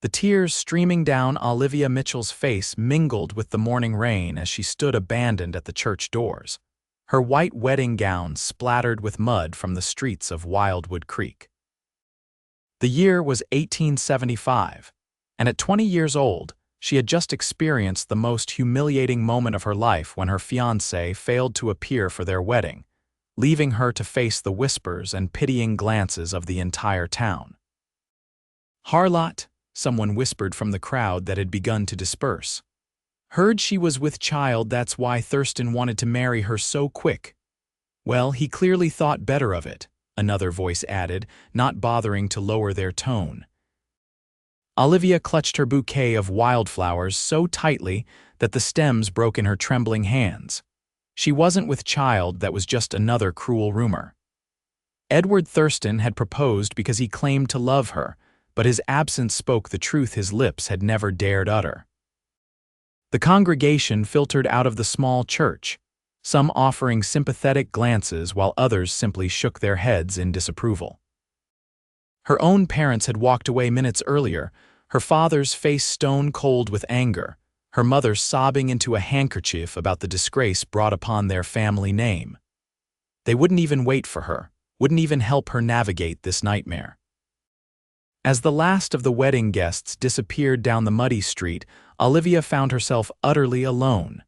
The tears streaming down Olivia Mitchell's face mingled with the morning rain as she stood abandoned at the church doors, her white wedding gown splattered with mud from the streets of Wildwood Creek. The year was 1875, and at 20 years old, she had just experienced the most humiliating moment of her life when her fiancé failed to appear for their wedding, leaving her to face the whispers and pitying glances of the entire town. "Harlot," someone whispered from the crowd that had begun to disperse. "Heard she was with child, that's why Thurston wanted to marry her so quick." "Well, he clearly thought better of it," another voice added, not bothering to lower their tone. Olivia clutched her bouquet of wildflowers so tightly that the stems broke in her trembling hands. She wasn't with child, that was just another cruel rumor. Edward Thurston had proposed because he claimed to love her, but his absence spoke the truth his lips had never dared utter. The congregation filtered out of the small church, some offering sympathetic glances while others simply shook their heads in disapproval. Her own parents had walked away minutes earlier, her father's face stone-cold with anger, her mother sobbing into a handkerchief about the disgrace brought upon their family name. They wouldn't even wait for her, wouldn't even help her navigate this nightmare. As the last of the wedding guests disappeared down the muddy street, Olivia found herself utterly alone.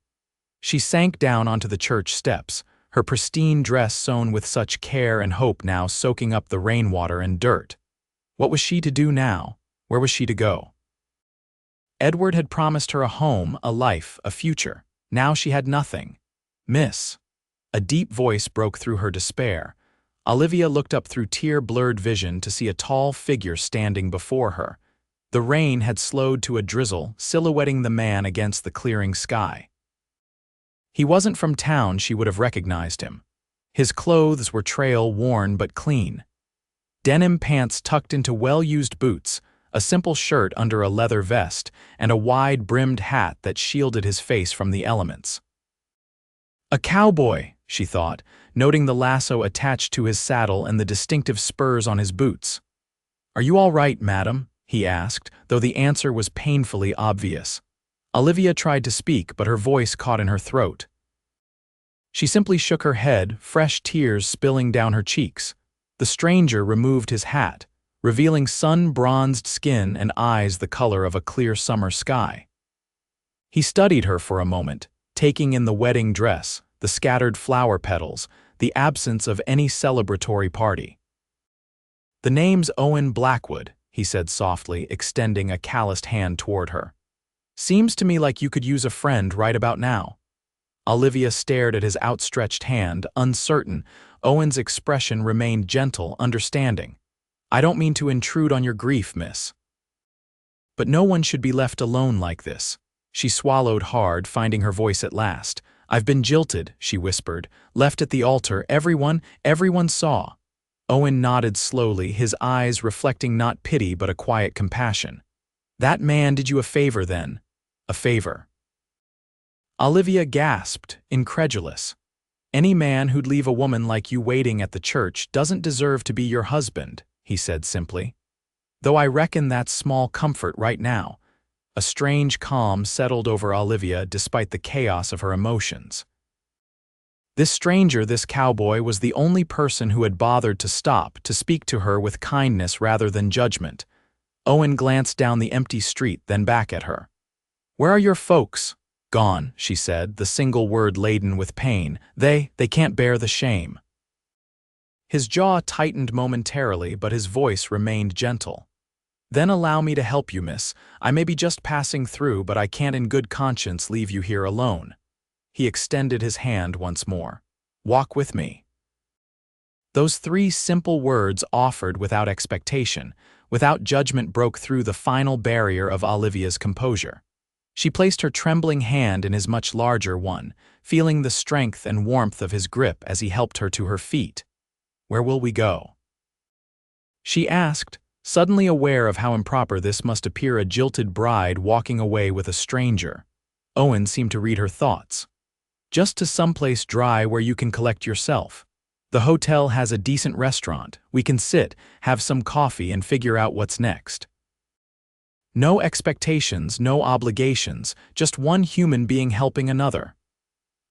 She sank down onto the church steps, her pristine dress sewn with such care and hope now soaking up the rainwater and dirt. What was she to do now? Where was she to go? Edward had promised her a home, a life, a future. Now she had nothing. "Miss." A deep voice broke through her despair. Olivia looked up through tear-blurred vision to see a tall figure standing before her. The rain had slowed to a drizzle, silhouetting the man against the clearing sky. He wasn't from town, she would have recognized him. His clothes were trail-worn but clean. Denim pants tucked into well-used boots, a simple shirt under a leather vest, and a wide-brimmed hat that shielded his face from the elements. "A cowboy," she thought, noting the lasso attached to his saddle and the distinctive spurs on his boots. "Are you all right, madam?" he asked, though the answer was painfully obvious. Olivia tried to speak, but her voice caught in her throat. She simply shook her head, fresh tears spilling down her cheeks. The stranger removed his hat, revealing sun-bronzed skin and eyes the color of a clear summer sky. He studied her for a moment, taking in the wedding dress, the scattered flower petals, the absence of any celebratory party. "The name's Owen Blackwood," he said softly, extending a calloused hand toward her. "Seems to me like you could use a friend right about now." Olivia stared at his outstretched hand, uncertain. Owen's expression remained gentle, understanding. "I don't mean to intrude on your grief, miss. But no one should be left alone like this." She swallowed hard, finding her voice at last. "I've been jilted," she whispered. "Left at the altar. Everyone saw." Owen nodded slowly, his eyes reflecting not pity but a quiet compassion. "That man did you a favor then?" "A favor?" Olivia gasped, incredulous. "Any man who'd leave a woman like you waiting at the church doesn't deserve to be your husband," he said simply. "Though I reckon that's small comfort right now." A strange calm settled over Olivia despite the chaos of her emotions. This stranger, this cowboy, was the only person who had bothered to stop, to speak to her with kindness rather than judgment. Owen glanced down the empty street, then back at her. "Where are your folks?" "Gone," she said, the single word laden with pain. They can't bear the shame." His jaw tightened momentarily, but his voice remained gentle. "Then allow me to help you, miss. I may be just passing through, but I can't in good conscience leave you here alone." He extended his hand once more. "Walk with me." Those three simple words, offered without expectation, without judgment, broke through the final barrier of Olivia's composure. She placed her trembling hand in his much larger one, feeling the strength and warmth of his grip as he helped her to her feet. "Where will we go?" she asked, suddenly aware of how improper this must appear, a jilted bride walking away with a stranger. Owen seemed to read her thoughts. "Just to someplace dry where you can collect yourself. The hotel has a decent restaurant. We can sit, have some coffee, and figure out what's next." No expectations, no obligations, just one human being helping another.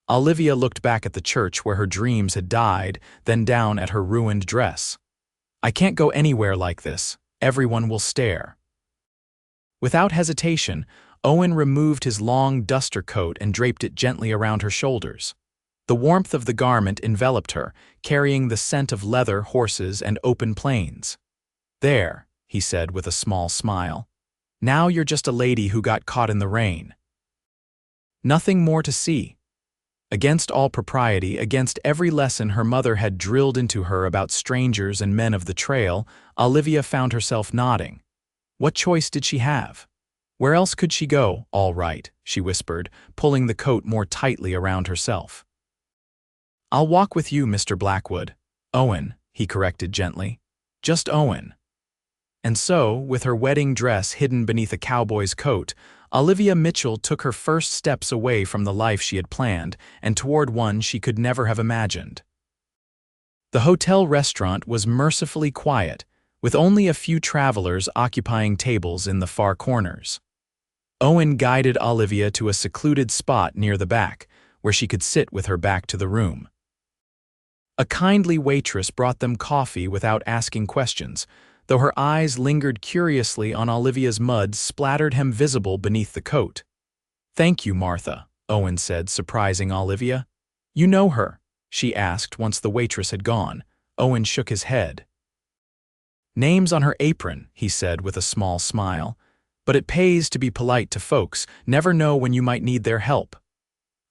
Olivia looked back at the church where her dreams had died, then down at her ruined dress. I can't go anywhere like this. Everyone will stare. Without hesitation, Owen removed his long duster coat and draped it gently around her shoulders. The warmth of the garment enveloped her, carrying the scent of leather, horses, and open plains. There, he said with a small smile. Now you're just a lady who got caught in the rain. Nothing more to see. Against all propriety, against every lesson her mother had drilled into her about strangers and men of the trail, Olivia found herself nodding. What choice did she have? Where else could she go? All right, she whispered, pulling the coat more tightly around herself. I'll walk with you, Mr. Blackwood. Owen, he corrected gently. Just Owen. And so, with her wedding dress hidden beneath a cowboy's coat, Olivia Mitchell took her first steps away from the life she had planned and toward one she could never have imagined. The hotel restaurant was mercifully quiet, with only a few travelers occupying tables in the far corners. Owen guided Olivia to a secluded spot near the back, where she could sit with her back to the room. A kindly waitress brought them coffee without asking questions, though her eyes lingered curiously on Olivia's mud splattered hem visible beneath the coat. Thank you, Martha, Owen said, surprising Olivia. You know her? She asked once the waitress had gone. Owen shook his head. Name's on her apron, he said with a small smile. But it pays to be polite to folks, never know when you might need their help.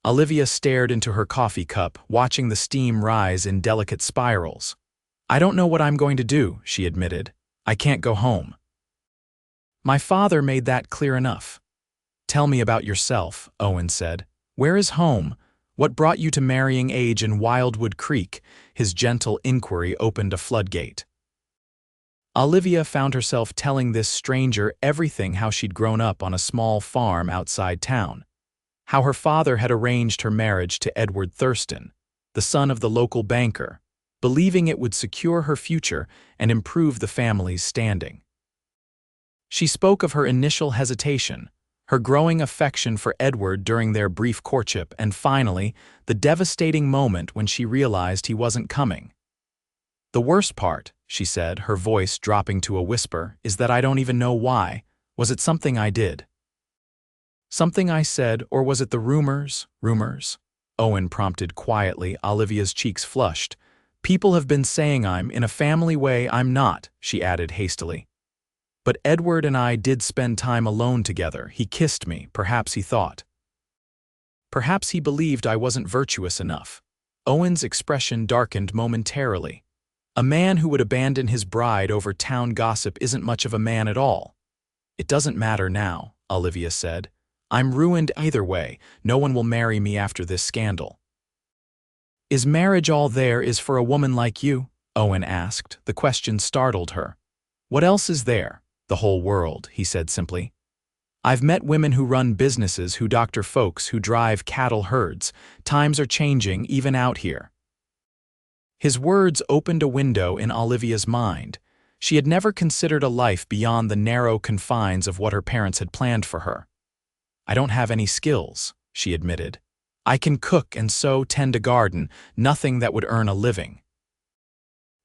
Olivia stared into her coffee cup, watching the steam rise in delicate spirals. I don't know what I'm going to do, she admitted. I can't go home. My father made that clear enough. Tell me about yourself, Owen said. Where is home? What brought you to marrying age in Wildwood Creek? His gentle inquiry opened a floodgate. Olivia found herself telling this stranger everything: how she'd grown up on a small farm outside town, how her father had arranged her marriage to Edward Thurston, the son of the local banker, believing it would secure her future and improve the family's standing. She spoke of her initial hesitation, her growing affection for Edward during their brief courtship, and finally, the devastating moment when she realized he wasn't coming. The worst part, she said, her voice dropping to a whisper, is that I don't even know why. Was it something I did? Something I said, or was it the rumors? Rumors? Owen prompted quietly. Olivia's cheeks flushed. People have been saying I'm in a family way. I'm not, she added hastily. But Edward and I did spend time alone together. He kissed me, perhaps he thought. Perhaps he believed I wasn't virtuous enough. Owen's expression darkened momentarily. A man who would abandon his bride over town gossip isn't much of a man at all. It doesn't matter now, Olivia said. I'm ruined either way. No one will marry me after this scandal. Is marriage all there is for a woman like you? Owen asked. The question startled her. What else is there? The whole world, he said simply. I've met women who run businesses, who doctor folks, who drive cattle herds. Times are changing, even out here. His words opened a window in Olivia's mind. She had never considered a life beyond the narrow confines of what her parents had planned for her. I don't have any skills, she admitted. I can cook and sew, tend a garden, nothing that would earn a living.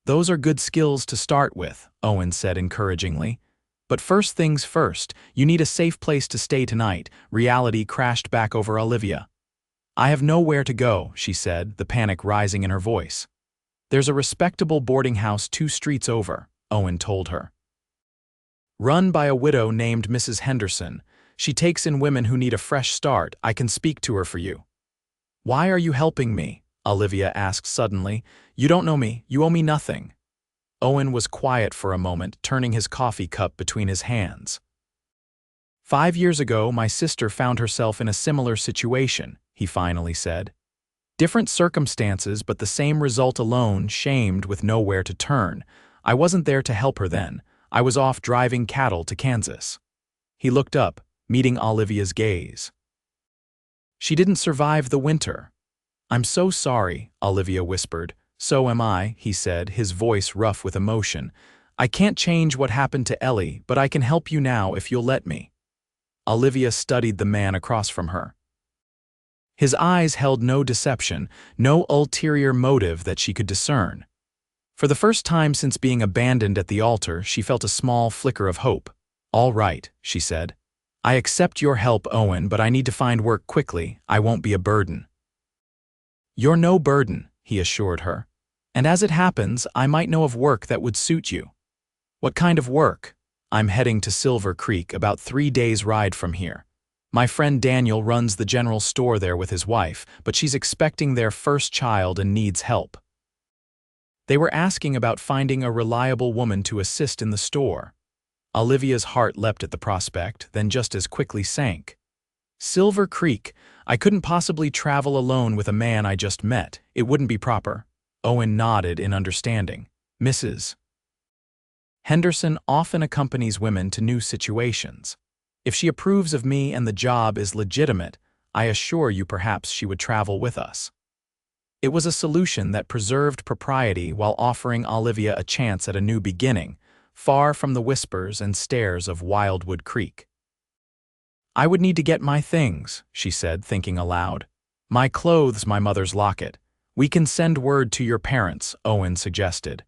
Those are good skills to start with, Owen said encouragingly. But first things first, you need a safe place to stay tonight. Reality crashed back over Olivia. I have nowhere to go, she said, the panic rising in her voice. There's a respectable boarding house 2 streets over, Owen told her. Run by a widow named Mrs. Henderson. She takes in women who need a fresh start. I can speak to her for you. Why are you helping me? Olivia asked suddenly. You don't know me. You owe me nothing. Owen was quiet for a moment, turning his coffee cup between his hands. 5 years ago, my sister found herself in a similar situation, he finally said. Different circumstances, but the same result: alone, shamed, with nowhere to turn. I wasn't there to help her then. I was off driving cattle to Kansas. He looked up, meeting Olivia's gaze. She didn't survive the winter. I'm so sorry, Olivia whispered. So am I, he said, his voice rough with emotion. I can't change what happened to Ellie, but I can help you now if you'll let me. Olivia studied the man across from her. His eyes held no deception, no ulterior motive that she could discern. For the first time since being abandoned at the altar, she felt a small flicker of hope. "All right," she said. "I accept your help, Owen, but I need to find work quickly. I won't be a burden." "You're no burden," he assured her. "And as it happens, I might know of work that would suit you." "What kind of work?" "I'm heading to Silver Creek, about 3 days' ride from here. My friend Daniel runs the general store there with his wife, but she's expecting their first child and needs help." They were asking about finding a reliable woman to assist in the store. Olivia's heart leapt at the prospect, then just as quickly sank. Silver Creek. I couldn't possibly travel alone with a man I just met. It wouldn't be proper. Owen nodded in understanding. "Mrs. Henderson often accompanies women to new situations. If she approves of me and the job is legitimate, I assure you perhaps she would travel with us." It was a solution that preserved propriety while offering Olivia a chance at a new beginning, far from the whispers and stares of Wildwood Creek. "I would need to get my things," she said, thinking aloud. "My clothes, my mother's locket. We can send word to your parents," Owen suggested.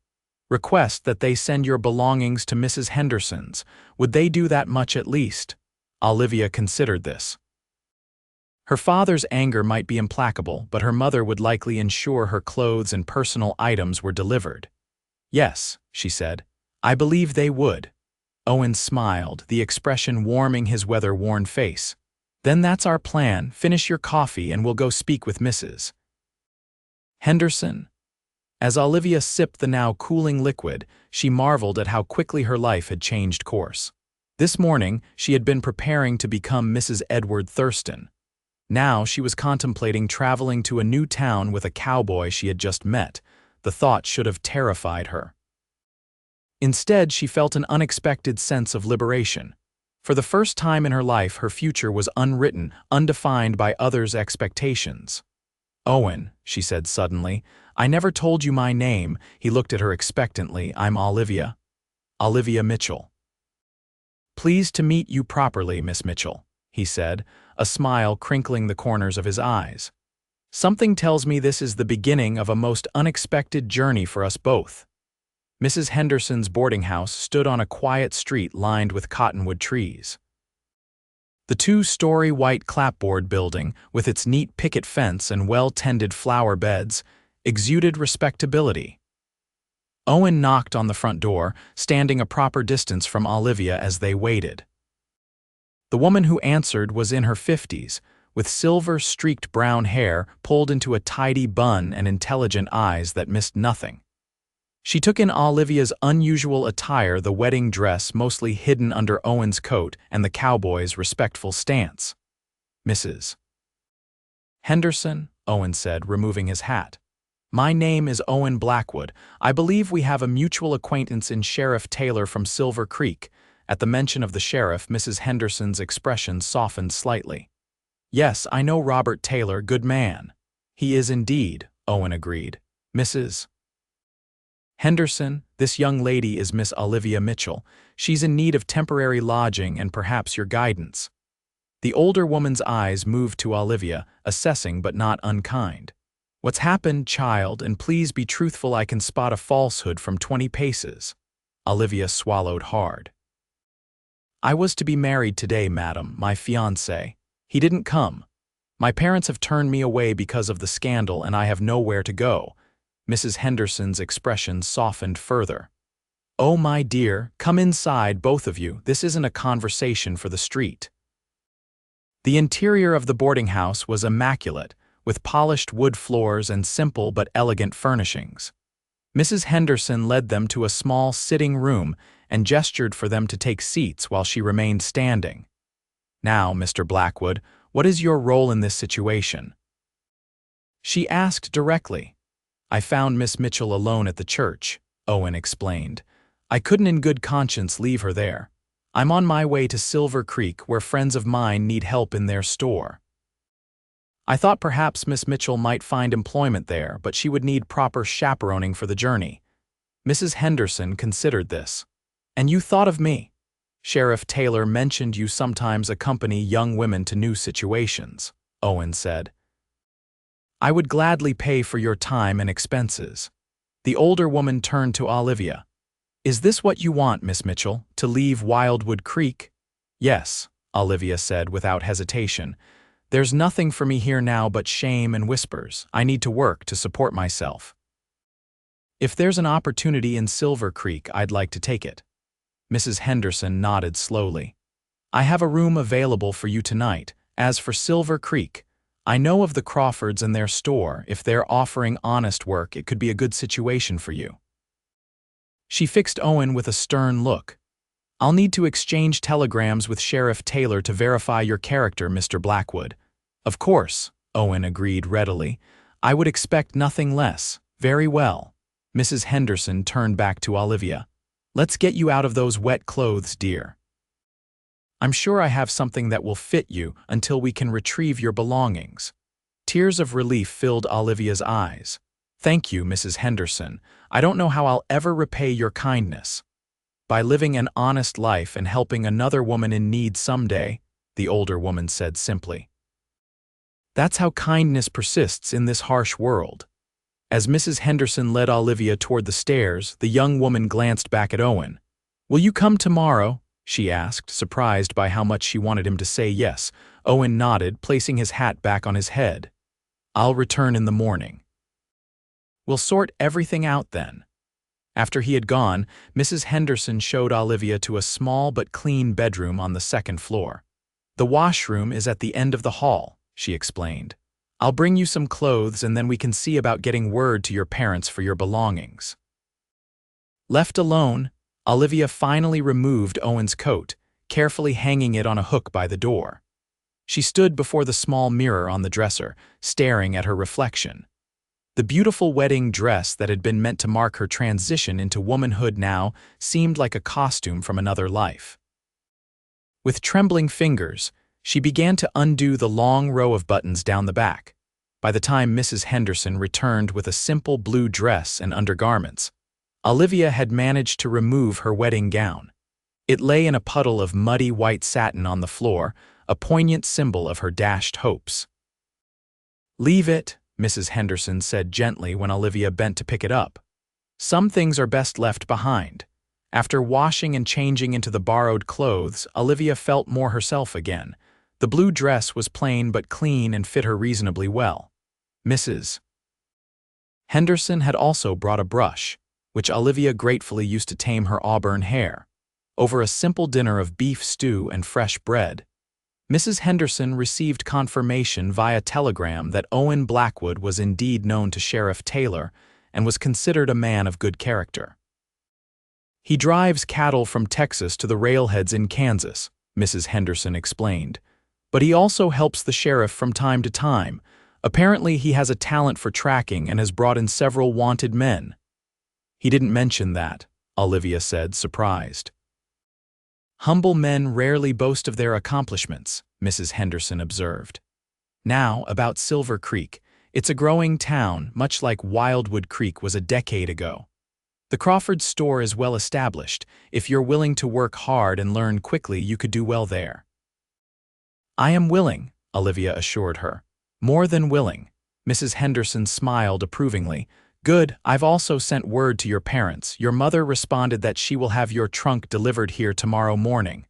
"Request that they send your belongings to Mrs. Henderson's. Would they do that much at least?" Olivia considered this. Her father's anger might be implacable, but her mother would likely ensure her clothes and personal items were delivered. "Yes," she said. "I believe they would." Owen smiled, the expression warming his weather-worn face. "Then that's our plan. Finish your coffee and we'll go speak with Mrs. Henderson." As Olivia sipped the now cooling liquid, she marveled at how quickly her life had changed course. This morning, she had been preparing to become Mrs. Edward Thurston. Now she was contemplating traveling to a new town with a cowboy she had just met. The thought should have terrified her. Instead, she felt an unexpected sense of liberation. For the first time in her life, her future was unwritten, undefined by others' expectations. "Owen," she said suddenly, "I never told you my name." He looked at her expectantly. "I'm Olivia. Olivia Mitchell." "Pleased to meet you properly, Miss Mitchell," he said, a smile crinkling the corners of his eyes. "Something tells me this is the beginning of a most unexpected journey for us both." Mrs. Henderson's boarding house stood on a quiet street lined with cottonwood trees. The 2-story white clapboard building, with its neat picket fence and well-tended flower beds, exuded respectability. Owen knocked on the front door, standing a proper distance from Olivia as they waited. The woman who answered was in her 50s, with silver-streaked brown hair pulled into a tidy bun and intelligent eyes that missed nothing. She took in Olivia's unusual attire, the wedding dress mostly hidden under Owen's coat and the cowboy's respectful stance. "Mrs. Henderson," Owen said, removing his hat. "My name is Owen Blackwood. I believe we have a mutual acquaintance in Sheriff Taylor from Silver Creek." At the mention of the sheriff, Mrs. Henderson's expression softened slightly. "Yes, I know Robert Taylor, good man." "He is indeed," Owen agreed. "Mrs. Henderson, this young lady is Miss Olivia Mitchell. She's in need of temporary lodging and perhaps your guidance." The older woman's eyes moved to Olivia, assessing but not unkind. "What's happened, child, and please be truthful. I can spot a falsehood from 20 paces." Olivia swallowed hard. "I was to be married today, madam, my fiancé. He didn't come. My parents have turned me away because of the scandal and I have nowhere to go." Mrs. Henderson's expression softened further. "Oh, my dear, come inside, both of you. This isn't a conversation for the street." The interior of the boarding house was immaculate, with polished wood floors and simple but elegant furnishings. Mrs. Henderson led them to a small sitting room and gestured for them to take seats while she remained standing. "Now, Mr. Blackwood, what is your role in this situation?" She asked directly. "I found Miss Mitchell alone at the church," Owen explained. "I couldn't in good conscience leave her there. I'm on my way to Silver Creek, where friends of mine need help in their store. I thought perhaps Miss Mitchell might find employment there, but she would need proper chaperoning for the journey." Mrs. Henderson considered this. And you thought of me. Sheriff Taylor mentioned you sometimes accompany young women to new situations, Owen said. I would gladly pay for your time and expenses. The older woman turned to Olivia. Is this what you want, Miss Mitchell, to leave Wildwood Creek? Yes, Olivia said without hesitation. There's nothing for me here now but shame and whispers. I need to work to support myself. If there's an opportunity in Silver Creek, I'd like to take it. Mrs. Henderson nodded slowly. I have a room available for you tonight. As for Silver Creek, I know of the Crawfords and their store. If they're offering honest work, it could be a good situation for you. She fixed Owen with a stern look. I'll need to exchange telegrams with Sheriff Taylor to verify your character, Mr. Blackwood. Of course, Owen agreed readily. I would expect nothing less. Very well. Mrs. Henderson turned back to Olivia. Let's get you out of those wet clothes, dear. I'm sure I have something that will fit you until we can retrieve your belongings. Tears of relief filled Olivia's eyes. Thank you, Mrs. Henderson. I don't know how I'll ever repay your kindness. By living an honest life and helping another woman in need someday, the older woman said simply. That's how kindness persists in this harsh world. As Mrs. Henderson led Olivia toward the stairs, the young woman glanced back at Owen. Will you come tomorrow? She asked, surprised by how much she wanted him to say yes. Owen nodded, placing his hat back on his head. I'll return in the morning. We'll sort everything out then. After he had gone, Mrs. Henderson showed Olivia to a small but clean bedroom on the second floor. The washroom is at the end of the hall, she explained. I'll bring you some clothes and then we can see about getting word to your parents for your belongings. Left alone, Olivia finally removed Owen's coat, carefully hanging it on a hook by the door. She stood before the small mirror on the dresser, staring at her reflection. The beautiful wedding dress that had been meant to mark her transition into womanhood now seemed like a costume from another life. With trembling fingers, she began to undo the long row of buttons down the back. By the time Mrs. Henderson returned with a simple blue dress and undergarments, Olivia had managed to remove her wedding gown. It lay in a puddle of muddy white satin on the floor, a poignant symbol of her dashed hopes. Leave it, Mrs. Henderson said gently when Olivia bent to pick it up. Some things are best left behind. After washing and changing into the borrowed clothes, Olivia felt more herself again. The blue dress was plain but clean and fit her reasonably well. Mrs. Henderson had also brought a brush, which Olivia gratefully used to tame her auburn hair. Over a simple dinner of beef stew and fresh bread, Mrs. Henderson received confirmation via telegram that Owen Blackwood was indeed known to Sheriff Taylor and was considered a man of good character. He drives cattle from Texas to the railheads in Kansas, Mrs. Henderson explained. But he also helps the sheriff from time to time. Apparently he has a talent for tracking and has brought in several wanted men. He didn't mention that, Olivia said, surprised. Humble men rarely boast of their accomplishments, Mrs. Henderson observed. Now, about Silver Creek. It's a growing town, much like Wildwood Creek was a decade ago. The Crawford store is well established. If you're willing to work hard and learn quickly, you could do well there. I am willing, Olivia assured her. More than willing. Mrs. Henderson smiled approvingly. Good, I've also sent word to your parents. Your mother responded that she will have your trunk delivered here tomorrow morning.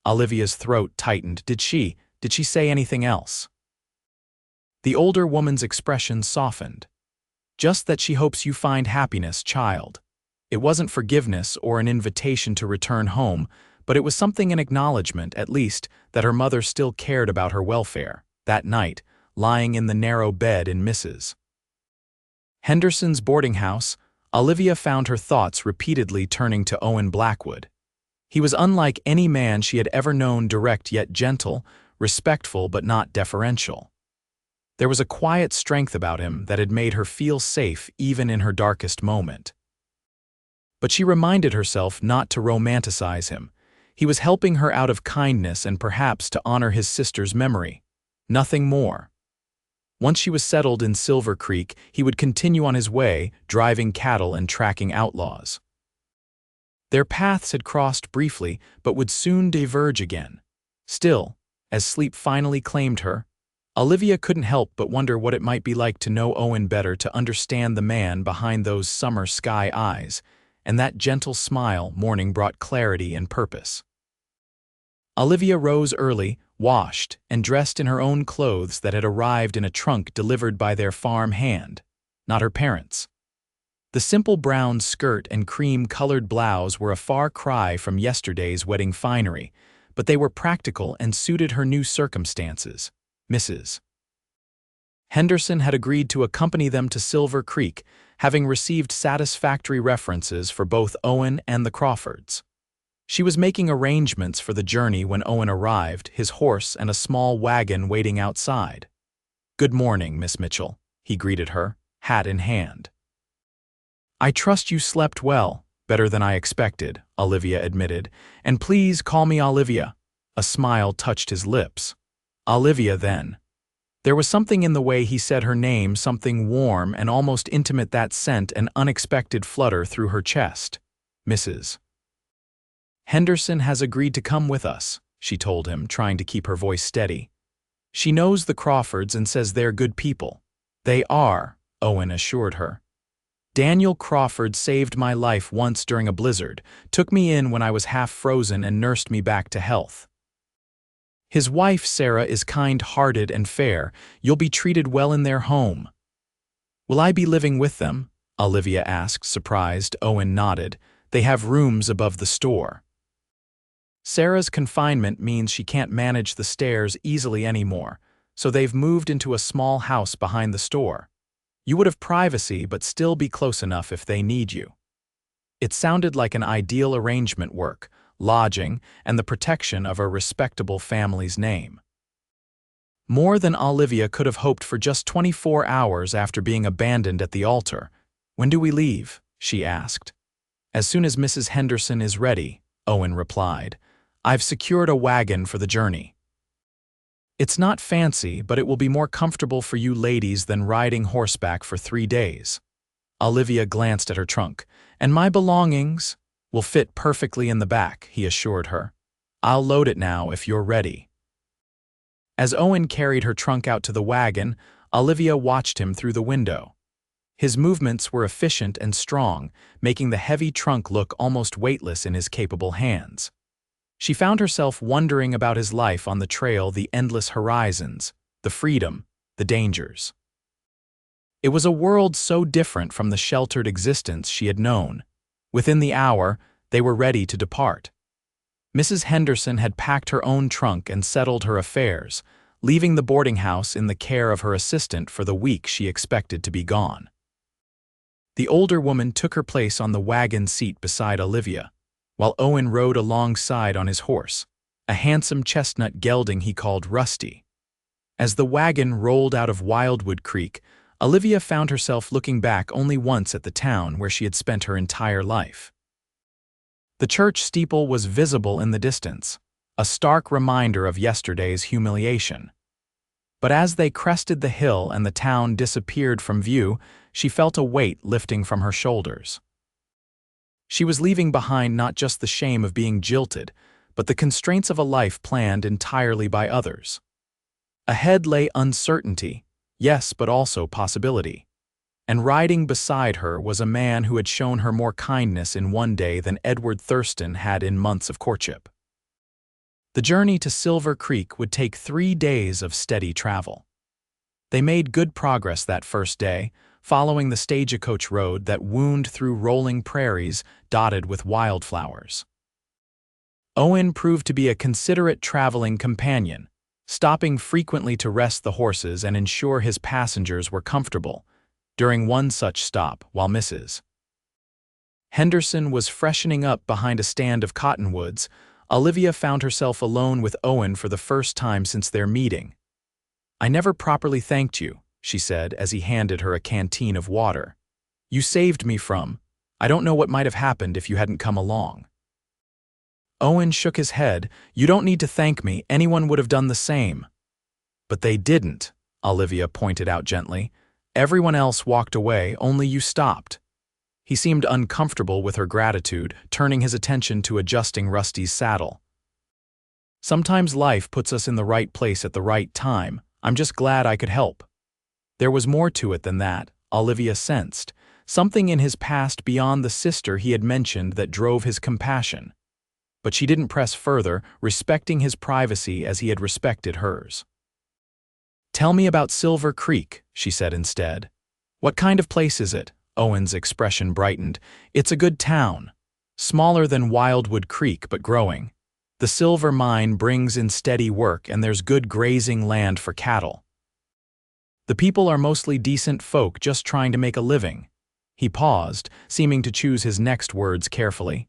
Olivia's throat tightened. Did she say anything else? The older woman's expression softened. Just that she hopes you find happiness, child. It wasn't forgiveness or an invitation to return home, but it was something in acknowledgement, at least, that her mother still cared about her welfare. That night, lying in the narrow bed in Mrs. Henderson's boarding house, Olivia found her thoughts repeatedly turning to Owen Blackwood. He was unlike any man she had ever known, direct yet gentle, respectful but not deferential. There was a quiet strength about him that had made her feel safe even in her darkest moment. But she reminded herself not to romanticize him. He was helping her out of kindness and perhaps to honor his sister's memory. Nothing more. Once she was settled in Silver Creek, he would continue on his way, driving cattle and tracking outlaws. Their paths had crossed briefly, but would soon diverge again. Still, as sleep finally claimed her, Olivia couldn't help but wonder what it might be like to know Owen better, to understand the man behind those summer sky eyes, and that gentle smile morning brought clarity and purpose. Olivia rose early, washed, and dressed in her own clothes that had arrived in a trunk delivered by their farm hand, not her parents'. The simple brown skirt and cream-colored blouse were a far cry from yesterday's wedding finery, but they were practical and suited her new circumstances. Mrs. Henderson had agreed to accompany them to Silver Creek, having received satisfactory references for both Owen and the Crawfords. She was making arrangements for the journey when Owen arrived, his horse and a small wagon waiting outside. "Good morning, Miss Mitchell," he greeted her, hat in hand. "I trust you slept well." "Better than I expected," Olivia admitted. "And please call me Olivia." A smile touched his lips. "Olivia, then." There was something in the way he said her name, something warm and almost intimate that sent an unexpected flutter through her chest. "Mrs. Henderson has agreed to come with us," she told him, trying to keep her voice steady. "She knows the Crawfords and says they're good people." "They are," Owen assured her. "Daniel Crawford saved my life once during a blizzard, took me in when I was half frozen and nursed me back to health. His wife, Sarah, is kind-hearted and fair. You'll be treated well in their home." "Will I be living with them?" Olivia asked, surprised. Owen nodded. "They have rooms above the store." "Sarah's confinement means she can't manage the stairs easily anymore, so they've moved into a small house behind the store. You would have privacy but still be close enough if they need you." It sounded like an ideal arrangement: work, lodging, and the protection of a respectable family's name. More than Olivia could have hoped for just 24 hours after being abandoned at the altar. "When do we leave?" she asked. "As soon as Mrs. Henderson is ready," Owen replied. "I've secured a wagon for the journey. It's not fancy, but it will be more comfortable for you ladies than riding horseback for 3 days." Olivia glanced at her trunk. "And my belongings will fit perfectly in the back," he assured her. "I'll load it now if you're ready." As Owen carried her trunk out to the wagon, Olivia watched him through the window. His movements were efficient and strong, making the heavy trunk look almost weightless in his capable hands. She found herself wondering about his life on the trail, the endless horizons, the freedom, the dangers. It was a world so different from the sheltered existence she had known. Within the hour, they were ready to depart. Mrs. Henderson had packed her own trunk and settled her affairs, leaving the boarding house in the care of her assistant for the week she expected to be gone. The older woman took her place on the wagon seat beside Olivia, while Owen rode alongside on his horse, a handsome chestnut gelding he called Rusty. As the wagon rolled out of Wildwood Creek, Olivia found herself looking back only once at the town where she had spent her entire life. The church steeple was visible in the distance, a stark reminder of yesterday's humiliation. But as they crested the hill and the town disappeared from view, she felt a weight lifting from her shoulders. She was leaving behind not just the shame of being jilted, but the constraints of a life planned entirely by others. Ahead lay uncertainty, yes, but also possibility. And riding beside her was a man who had shown her more kindness in one day than Edward Thurston had in months of courtship. The journey to Silver Creek would take 3 days of steady travel. They made good progress that first day, following the stagecoach road that wound through rolling prairies dotted with wildflowers. Owen proved to be a considerate traveling companion, stopping frequently to rest the horses and ensure his passengers were comfortable. During one such stop, while Mrs. Henderson was freshening up behind a stand of cottonwoods, Olivia found herself alone with Owen for the first time since their meeting. "I never properly thanked you," she said as he handed her a canteen of water. "You saved me from. I don't know what might have happened if you hadn't come along." Owen shook his head. "You don't need to thank me. Anyone would have done the same." "But they didn't," Olivia pointed out gently. "Everyone else walked away, only you stopped." He seemed uncomfortable with her gratitude, turning his attention to adjusting Rusty's saddle. Sometimes life puts us in the right place at the right time. I'm just glad I could help. There was more to it than that, Olivia sensed, something in his past beyond the sister he had mentioned that drove his compassion. But she didn't press further, respecting his privacy as he had respected hers. "Tell me about Silver Creek," she said instead. "What kind of place is it?" Owen's expression brightened. "It's a good town. Smaller than Wildwood Creek, but growing. The silver mine brings in steady work, and there's good grazing land for cattle. The people are mostly decent folk just trying to make a living." He paused, seeming to choose his next words carefully.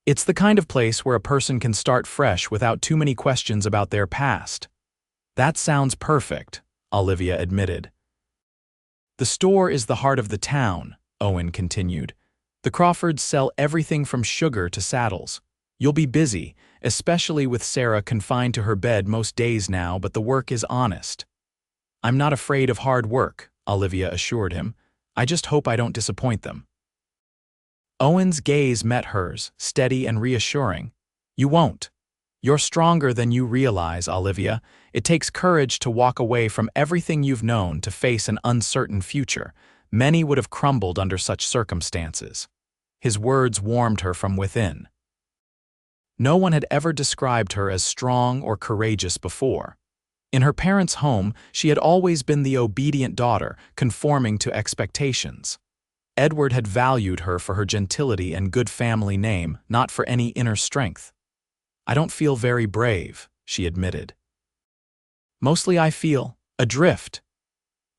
"It's the kind of place where a person can start fresh without too many questions about their past." "That sounds perfect," Olivia admitted. "The store is the heart of the town," Owen continued. "The Crawfords sell everything from sugar to saddles. You'll be busy, especially with Sarah confined to her bed most days now, but the work is honest." "I'm not afraid of hard work," Olivia assured him. "I just hope I don't disappoint them." Owen's gaze met hers, steady and reassuring. "You won't. You're stronger than you realize, Olivia. It takes courage to walk away from everything you've known to face an uncertain future. Many would have crumbled under such circumstances." His words warmed her from within. No one had ever described her as strong or courageous before. In her parents' home, she had always been the obedient daughter, conforming to expectations. Edward had valued her for her gentility and good family name, not for any inner strength. "I don't feel very brave," she admitted. "Mostly I feel adrift."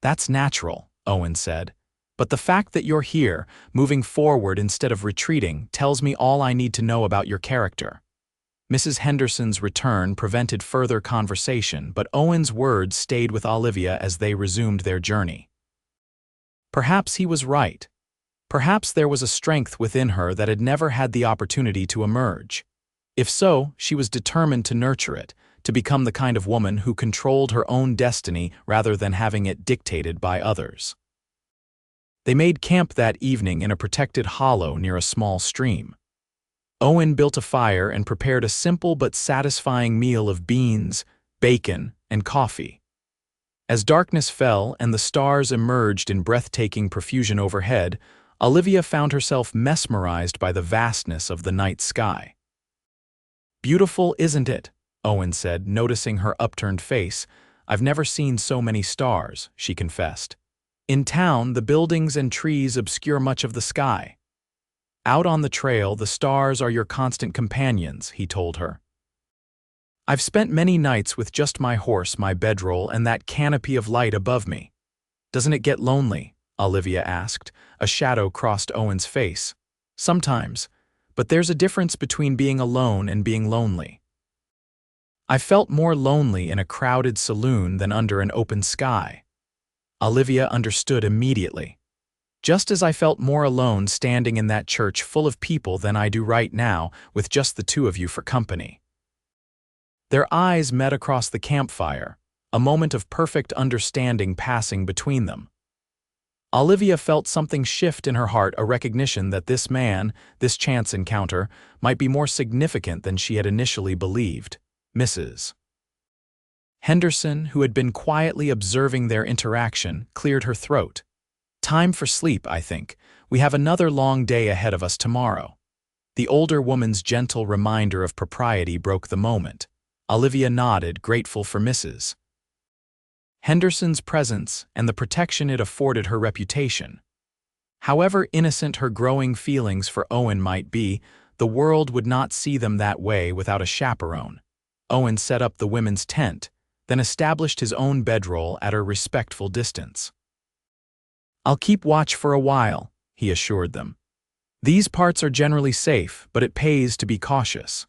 "That's natural," Owen said. "But the fact that you're here, moving forward instead of retreating, tells me all I need to know about your character." Mrs. Henderson's return prevented further conversation, but Owen's words stayed with Olivia as they resumed their journey. Perhaps he was right. Perhaps there was a strength within her that had never had the opportunity to emerge. If so, she was determined to nurture it, to become the kind of woman who controlled her own destiny rather than having it dictated by others. They made camp that evening in a protected hollow near a small stream. Owen built a fire and prepared a simple but satisfying meal of beans, bacon, and coffee. As darkness fell and the stars emerged in breathtaking profusion overhead, Olivia found herself mesmerized by the vastness of the night sky. "Beautiful, isn't it?" Owen said, noticing her upturned face. "I've never seen so many stars," she confessed. "In town, the buildings and trees obscure much of the sky. Out on the trail, the stars are your constant companions," he told her. "I've spent many nights with just my horse, my bedroll, and that canopy of light above me." "Doesn't it get lonely?" Olivia asked. A shadow crossed Owen's face. "Sometimes, but there's a difference between being alone and being lonely." "I felt more lonely in a crowded saloon than under an open sky." Olivia understood immediately. "Just as I felt more alone standing in that church full of people than I do right now, with just the two of you for company." Their eyes met across the campfire, a moment of perfect understanding passing between them. Olivia felt something shift in her heart, a recognition that this man, this chance encounter, might be more significant than she had initially believed. Mrs. Henderson, who had been quietly observing their interaction, cleared her throat. "Time for sleep, I think. We have another long day ahead of us tomorrow." The older woman's gentle reminder of propriety broke the moment. Olivia nodded, grateful for Mrs. Henderson's presence and the protection it afforded her reputation. However innocent her growing feelings for Owen might be, the world would not see them that way without a chaperone. Owen set up the women's tent, then established his own bedroll at a respectful distance. "I'll keep watch for a while," he assured them. "These parts are generally safe, but it pays to be cautious."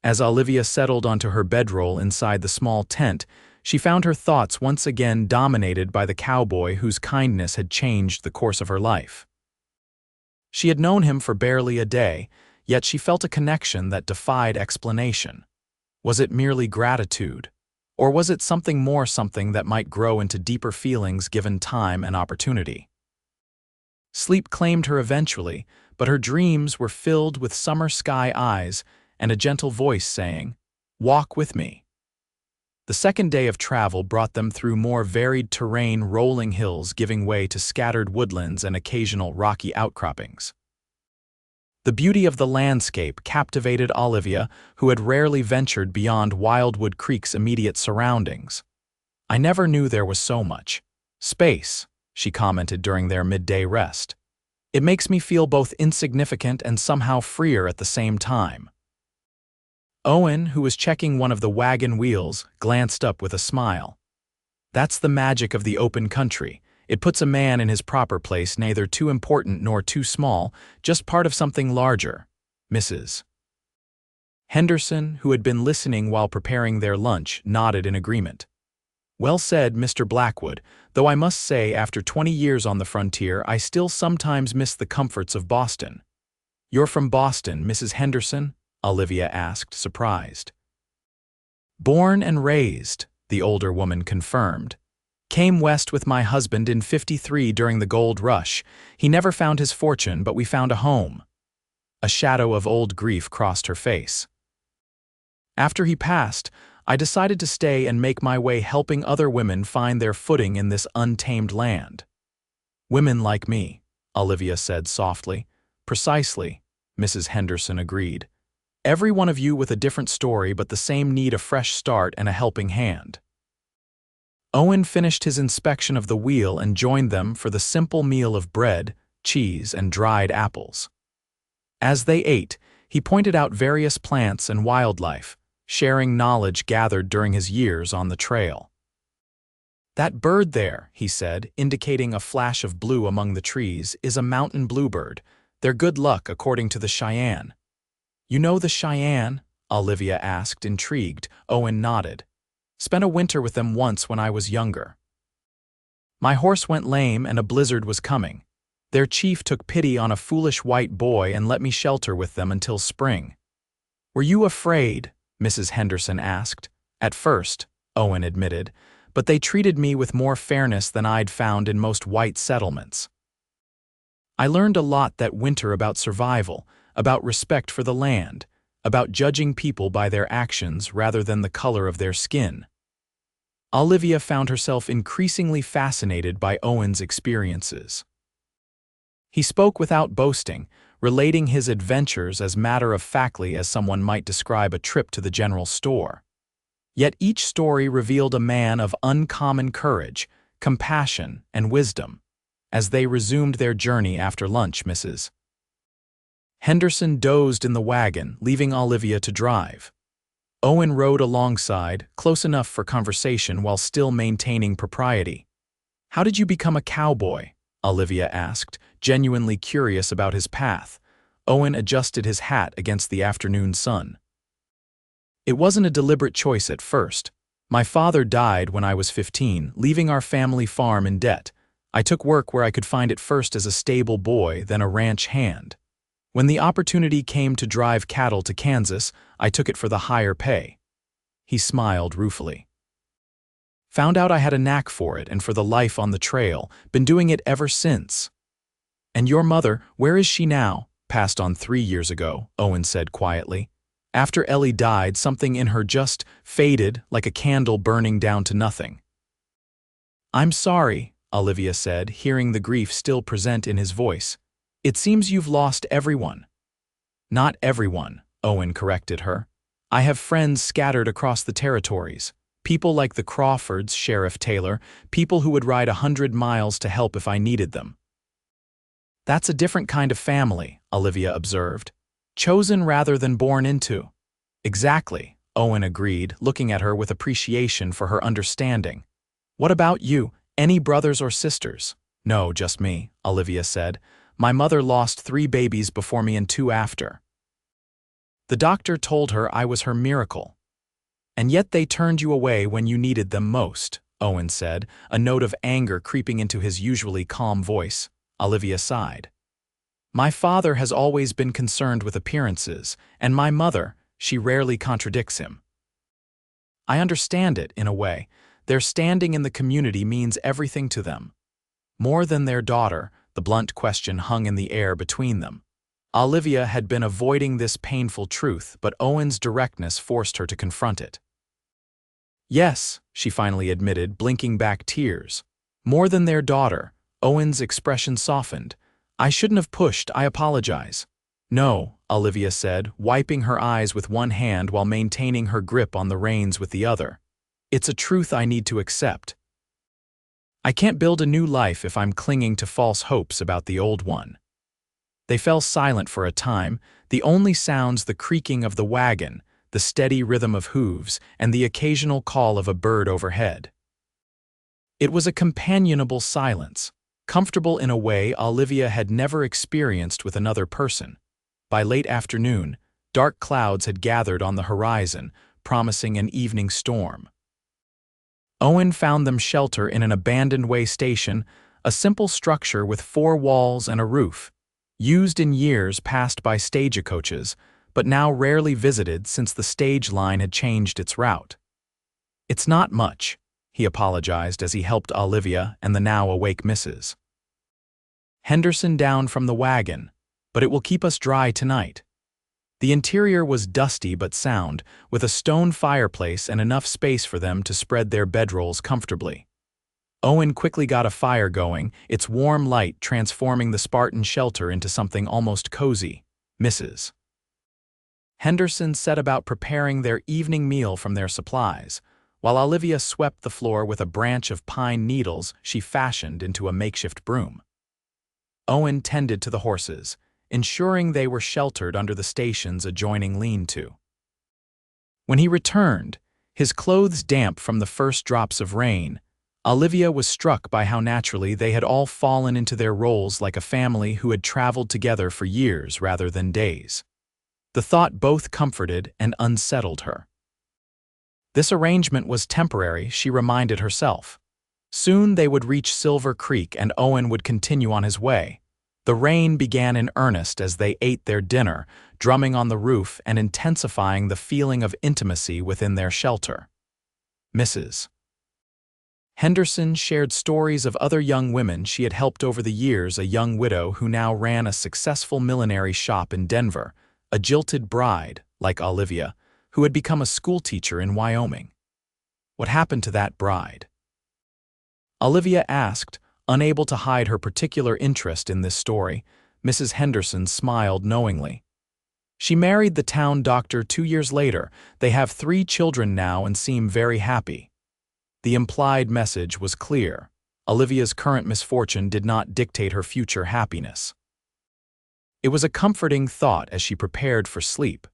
As Olivia settled onto her bedroll inside the small tent, she found her thoughts once again dominated by the cowboy whose kindness had changed the course of her life. She had known him for barely a day, yet she felt a connection that defied explanation. Was it merely gratitude? Or was it something more, something that might grow into deeper feelings given time and opportunity? Sleep claimed her eventually, but her dreams were filled with summer sky eyes and a gentle voice saying, "Walk with me." The second day of travel brought them through more varied terrain, rolling hills giving way to scattered woodlands and occasional rocky outcroppings. The beauty of the landscape captivated Olivia, who had rarely ventured beyond Wildwood Creek's immediate surroundings. "I never knew there was so much space," she commented during their midday rest. "It makes me feel both insignificant and somehow freer at the same time." Owen, who was checking one of the wagon wheels, glanced up with a smile. "That's the magic of the open country. It puts a man in his proper place, neither too important nor too small, just part of something larger." Mrs. Henderson, who had been listening while preparing their lunch, nodded in agreement. "Well said, Mr. Blackwood, though I must say after 20 years on the frontier, I still sometimes miss the comforts of Boston." "You're from Boston, Mrs. Henderson?" Olivia asked, surprised. "Born and raised," the older woman confirmed. "Came west with my husband in '53 during the gold rush. He never found his fortune, but we found a home." A shadow of old grief crossed her face. "After he passed, I decided to stay and make my way helping other women find their footing in this untamed land." "Women like me," Olivia said softly. "Precisely," Mrs. Henderson agreed. "Every one of you with a different story but the same need, a fresh start and a helping hand." Owen finished his inspection of the wheel and joined them for the simple meal of bread, cheese, and dried apples. As they ate, he pointed out various plants and wildlife, sharing knowledge gathered during his years on the trail. "That bird there," he said, indicating a flash of blue among the trees, "is a mountain bluebird. They're good luck according to the Cheyenne." "You know the Cheyenne?" Olivia asked, intrigued. Owen nodded. "Spent a winter with them once when I was younger. My horse went lame and a blizzard was coming. Their chief took pity on a foolish white boy and let me shelter with them until spring." "Were you afraid?" Mrs. Henderson asked. "At first," Owen admitted, "but they treated me with more fairness than I'd found in most white settlements. I learned a lot that winter about survival, about respect for the land, about judging people by their actions rather than the color of their skin." Olivia found herself increasingly fascinated by Owen's experiences. He spoke without boasting, relating his adventures as matter-of-factly as someone might describe a trip to the general store. Yet each story revealed a man of uncommon courage, compassion, and wisdom. As they resumed their journey after lunch, Mrs. Henderson dozed in the wagon, leaving Olivia to drive. Owen rode alongside, close enough for conversation while still maintaining propriety. "How did you become a cowboy?" Olivia asked, genuinely curious about his path. Owen adjusted his hat against the afternoon sun. "It wasn't a deliberate choice at first. My father died when I was 15, leaving our family farm in debt. I took work where I could find it, first as a stable boy, then a ranch hand. When the opportunity came to drive cattle to Kansas, I took it for the higher pay." He smiled ruefully. "Found out I had a knack for it and for the life on the trail, been doing it ever since." "And your mother, where is she now?" "Passed on 3 years ago," Owen said quietly. "After Ellie died, something in her just faded, like a candle burning down to nothing." "I'm sorry," Olivia said, hearing the grief still present in his voice. "It seems you've lost everyone." "Not everyone," Owen corrected her. "I have friends scattered across the territories. People like the Crawfords, Sheriff Taylor, people who would ride 100 miles to help if I needed them." "That's a different kind of family," Olivia observed. "Chosen rather than born into." "Exactly," Owen agreed, looking at her with appreciation for her understanding. "What about you? Any brothers or sisters?" "No, just me," Olivia said. "My mother lost 3 babies before me and 2 after. The doctor told her I was her miracle." "And yet they turned you away when you needed them most," Owen said, a note of anger creeping into his usually calm voice. Olivia sighed. "My father has always been concerned with appearances, and my mother, she rarely contradicts him." "I understand it, in a way. Their standing in the community means everything to them. More than their daughter, The blunt question hung in the air between them. Olivia had been avoiding this painful truth, but Owen's directness forced her to confront it. Yes, she finally admitted, blinking back tears. More than their daughter. Owen's expression softened. I shouldn't have pushed, I apologize. No, Olivia said, wiping her eyes with one hand while maintaining her grip on the reins with the other. It's a truth I need to accept. I can't build a new life if I'm clinging to false hopes about the old one. They fell silent for a time, the only sounds the creaking of the wagon, the steady rhythm of hooves, and the occasional call of a bird overhead. It was a companionable silence, comfortable in a way Olivia had never experienced with another person. By late afternoon, dark clouds had gathered on the horizon, promising an evening storm. Owen found them shelter in an abandoned way station, a simple structure with 4 walls and a roof, used in years past by stagecoaches, but now rarely visited since the stage line had changed its route. It's not much, he apologized as he helped Olivia and the now awake Mrs. Henderson down from the wagon, but it will keep us dry tonight. The interior was dusty but sound, with a stone fireplace and enough space for them to spread their bedrolls comfortably. Owen quickly got a fire going, its warm light transforming the Spartan shelter into something almost cozy. Mrs. Henderson set about preparing their evening meal from their supplies, while Olivia swept the floor with a branch of pine needles she fashioned into a makeshift broom. Owen tended to the horses, ensuring they were sheltered under the station's adjoining lean-to. When he returned, his clothes damp from the first drops of rain, Olivia was struck by how naturally they had all fallen into their roles like a family who had traveled together for years rather than days. The thought both comforted and unsettled her. This arrangement was temporary, she reminded herself. Soon they would reach Silver Creek and Owen would continue on his way. The rain began in earnest as they ate their dinner, drumming on the roof and intensifying the feeling of intimacy within their shelter. Mrs. Henderson shared stories of other young women she had helped over the years, a young widow who now ran a successful millinery shop in Denver, a jilted bride, like Olivia, who had become a schoolteacher in Wyoming. What happened to that bride? Olivia asked, unable to hide her particular interest in this story. Mrs. Henderson smiled knowingly. She married the town doctor 2 years later. They have 3 children now and seem very happy. The implied message was clear. Olivia's current misfortune did not dictate her future happiness. It was a comforting thought as she prepared for sleep,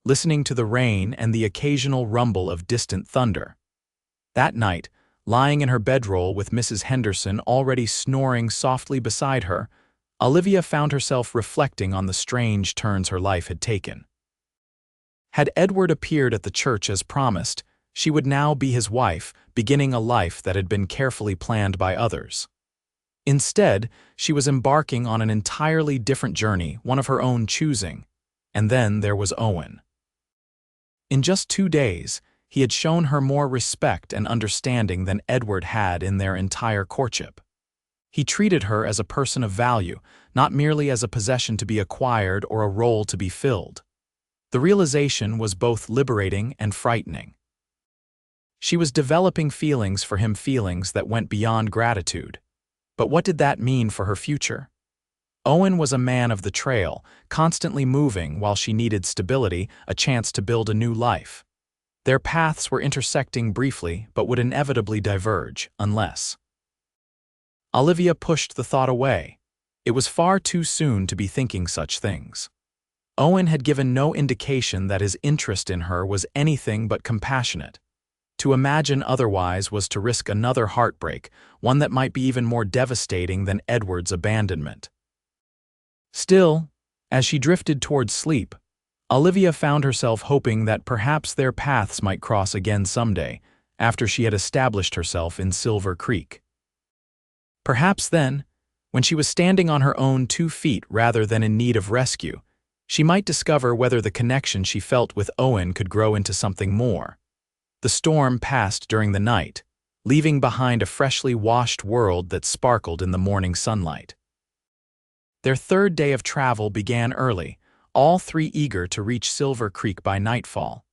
listening to the rain and the occasional rumble of distant thunder. That night, lying in her bedroll with Mrs. Henderson already snoring softly beside her, Olivia found herself reflecting on the strange turns her life had taken. Had Edward appeared at the church as promised, she would now be his wife, beginning a life that had been carefully planned by others. Instead, she was embarking on an entirely different journey, one of her own choosing. And then there was Owen. In just 2 days, he had shown her more respect and understanding than Edward had in their entire courtship. He treated her as a person of value, not merely as a possession to be acquired or a role to be filled. The realization was both liberating and frightening. She was developing feelings for him, feelings that went beyond gratitude. But what did that mean for her future? Owen was a man of the trail, constantly moving while she needed stability, a chance to build a new life. Their paths were intersecting briefly, but would inevitably diverge, unless. Olivia pushed the thought away. It was far too soon to be thinking such things. Owen had given no indication that his interest in her was anything but compassionate. To imagine otherwise was to risk another heartbreak, one that might be even more devastating than Edward's abandonment. Still, as she drifted towards sleep, Olivia found herself hoping that perhaps their paths might cross again someday, after she had established herself in Silver Creek. Perhaps then, when she was standing on her own 2 feet rather than in need of rescue, she might discover whether the connection she felt with Owen could grow into something more. The storm passed during the night, leaving behind a freshly washed world that sparkled in the morning sunlight. Their third day of travel began early, all three eager to reach Silver Creek by nightfall.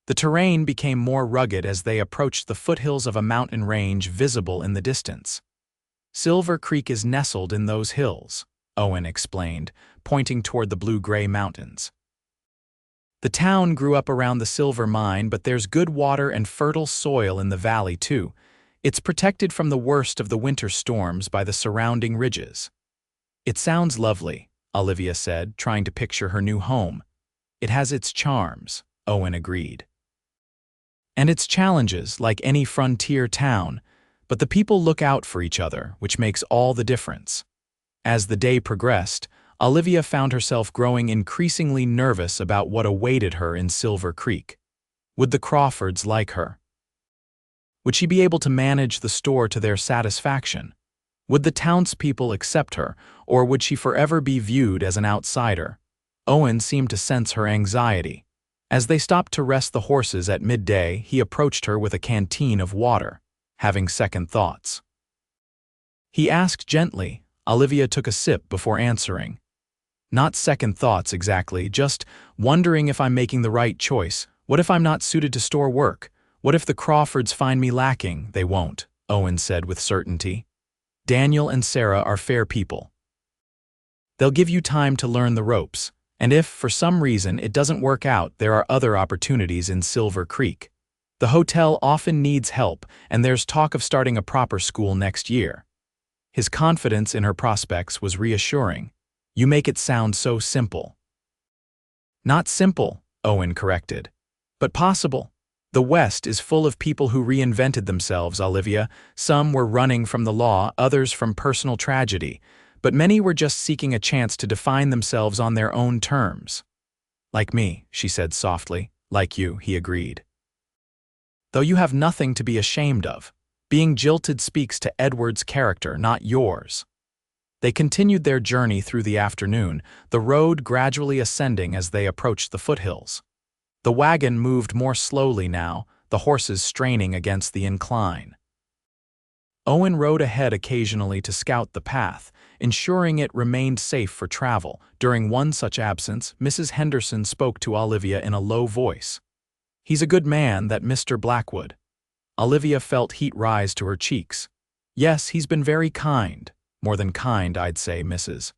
The terrain became more rugged as they approached the foothills of a mountain range visible in the distance. Silver Creek is nestled in those hills, Owen explained, pointing toward the blue-gray mountains. The town grew up around the silver mine, but there's good water and fertile soil in the valley too. It's protected from the worst of the winter storms by the surrounding ridges. It sounds lovely, Olivia said, trying to picture her new home. It has its charms, Owen agreed. And its challenges, like any frontier town, but the people look out for each other, which makes all the difference. As the day progressed, Olivia found herself growing increasingly nervous about what awaited her in Silver Creek. Would the Crawfords like her? Would she be able to manage the store to their satisfaction? Would the townspeople accept her, or would she forever be viewed as an outsider? Owen seemed to sense her anxiety. As they stopped to rest the horses at midday, he approached her with a canteen of water, having second thoughts. He asked gently. Olivia took a sip before answering. Not second thoughts exactly, just wondering if I'm making the right choice. What if I'm not suited to store work? What if the Crawfords find me lacking? They won't, Owen said with certainty. Daniel and Sarah are fair people. They'll give you time to learn the ropes, and if, for some reason, it doesn't work out, there are other opportunities in Silver Creek. The hotel often needs help, and there's talk of starting a proper school next year. His confidence in her prospects was reassuring. You make it sound so simple. Not simple, Owen corrected, but possible. The West is full of people who reinvented themselves, Olivia. Some were running from the law, others from personal tragedy, but many were just seeking a chance to define themselves on their own terms. Like me, she said softly. Like you, he agreed. Though you have nothing to be ashamed of. Being jilted speaks to Edward's character, not yours. They continued their journey through the afternoon, the road gradually ascending as they approached the foothills. The wagon moved more slowly now, the horses straining against the incline. Owen rode ahead occasionally to scout the path, ensuring it remained safe for travel. During one such absence, Mrs. Henderson spoke to Olivia in a low voice. He's a good man, that Mr. Blackwood. Olivia felt heat rise to her cheeks. Yes, he's been very kind. More than kind, I'd say, Mrs.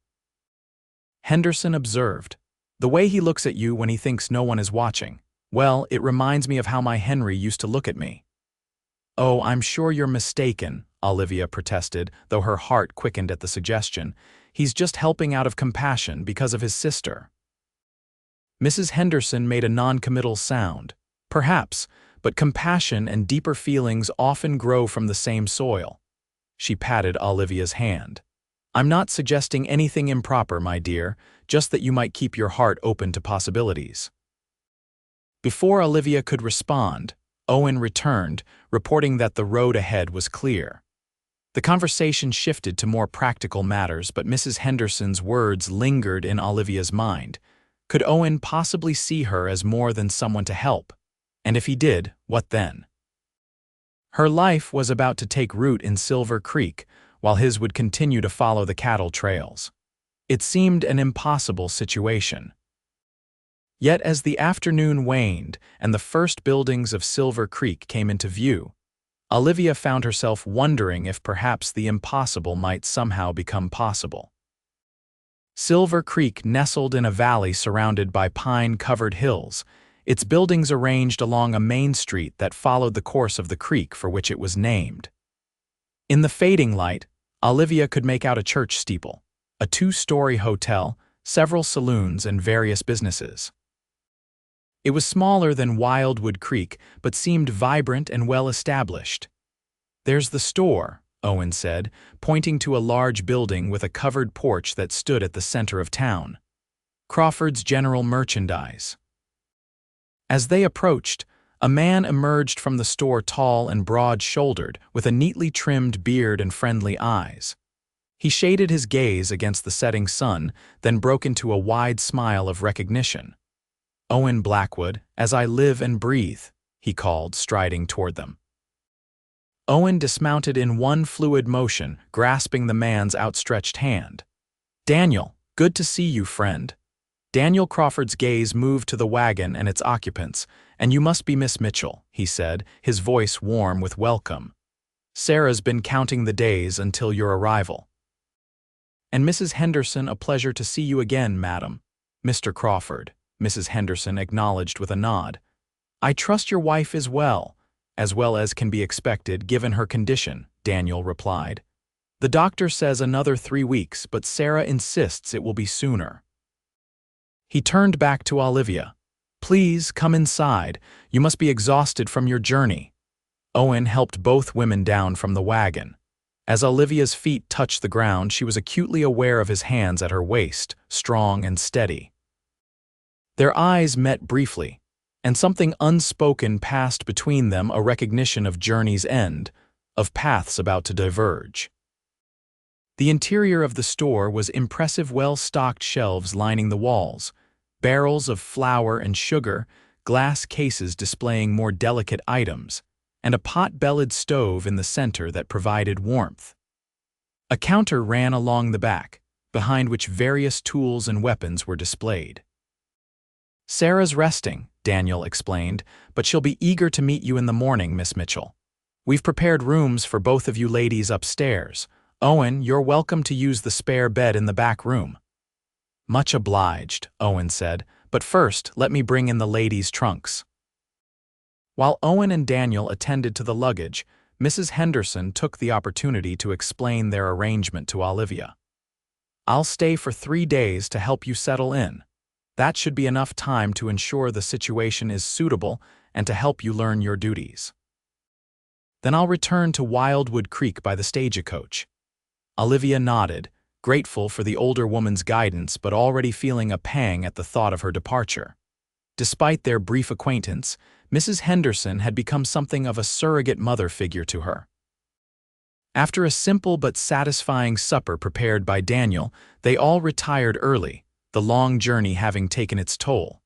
Henderson observed. The way he looks at you when he thinks no one is watching. Well, it reminds me of how my Henry used to look at me. Oh, I'm sure you're mistaken, Olivia protested, though her heart quickened at the suggestion. He's just helping out of compassion because of his sister. Mrs. Henderson made a non-committal sound. Perhaps, but compassion and deeper feelings often grow from the same soil. She patted Olivia's hand. I'm not suggesting anything improper, my dear, just that you might keep your heart open to possibilities. Before Olivia could respond, Owen returned, reporting that the road ahead was clear. The conversation shifted to more practical matters, but Mrs. Henderson's words lingered in Olivia's mind. Could Owen possibly see her as more than someone to help? And if he did, what then? Her life was about to take root in Silver Creek, while his would continue to follow the cattle trails. It seemed an impossible situation. Yet as the afternoon waned and the first buildings of Silver Creek came into view, Olivia found herself wondering if perhaps the impossible might somehow become possible. Silver Creek nestled in a valley surrounded by pine-covered hills, its buildings arranged along a main street that followed the course of the creek for which it was named. In the fading light, Olivia could make out a church steeple, a two-story hotel, several saloons, and various businesses. It was smaller than Wildwood Creek, but seemed vibrant and well-established. There's the store, Owen said, pointing to a large building with a covered porch that stood at the center of town. Crawford's General Merchandise. As they approached, a man emerged from the store tall and broad-shouldered, with a neatly trimmed beard and friendly eyes. He shaded his gaze against the setting sun, then broke into a wide smile of recognition. Owen Blackwood, as I live and breathe, he called, striding toward them. Owen dismounted in one fluid motion, grasping the man's outstretched hand. Daniel, Good to see you, friend. Daniel Crawford's gaze moved to the wagon and its occupants. And you must be Miss Mitchell, he said, his voice warm with welcome. Sarah's been counting the days until your arrival. And Mrs. Henderson, a pleasure to see you again, madam. Mr. Crawford, Mrs. Henderson acknowledged with a nod. I trust your wife is well as can be expected given her condition, Daniel replied. The doctor says another 3 weeks, but Sarah insists it will be sooner. He turned back to Olivia. Please, come inside. You must be exhausted from your journey. Owen helped both women down from the wagon. As Olivia's feet touched the ground, she was acutely aware of his hands at her waist, strong and steady. Their eyes met briefly, and something unspoken passed between them, a recognition of journey's end, of paths about to diverge. The interior of the store was impressive, well-stocked shelves lining the walls, barrels of flour and sugar, glass cases displaying more delicate items, and a pot-bellied stove in the center that provided warmth. A counter ran along the back, behind which various tools and weapons were displayed. Sarah's resting, Daniel explained, but she'll be eager to meet you in the morning, Miss Mitchell. We've prepared rooms for both of you ladies upstairs. Owen, you're welcome to use the spare bed in the back room. Much obliged, Owen said, but first let me bring in the ladies' trunks. While Owen and Daniel attended to the luggage, Mrs. Henderson took the opportunity to explain their arrangement to Olivia. I'll stay for 3 days to help you settle in. That should be enough time to ensure the situation is suitable and to help you learn your duties. Then I'll return to Wildwood Creek by the stagecoach. Olivia nodded, grateful for the older woman's guidance but already feeling a pang at the thought of her departure. Despite their brief acquaintance, Mrs. Henderson had become something of a surrogate mother figure to her. After a simple but satisfying supper prepared by Daniel, they all retired early, the long journey having taken its toll.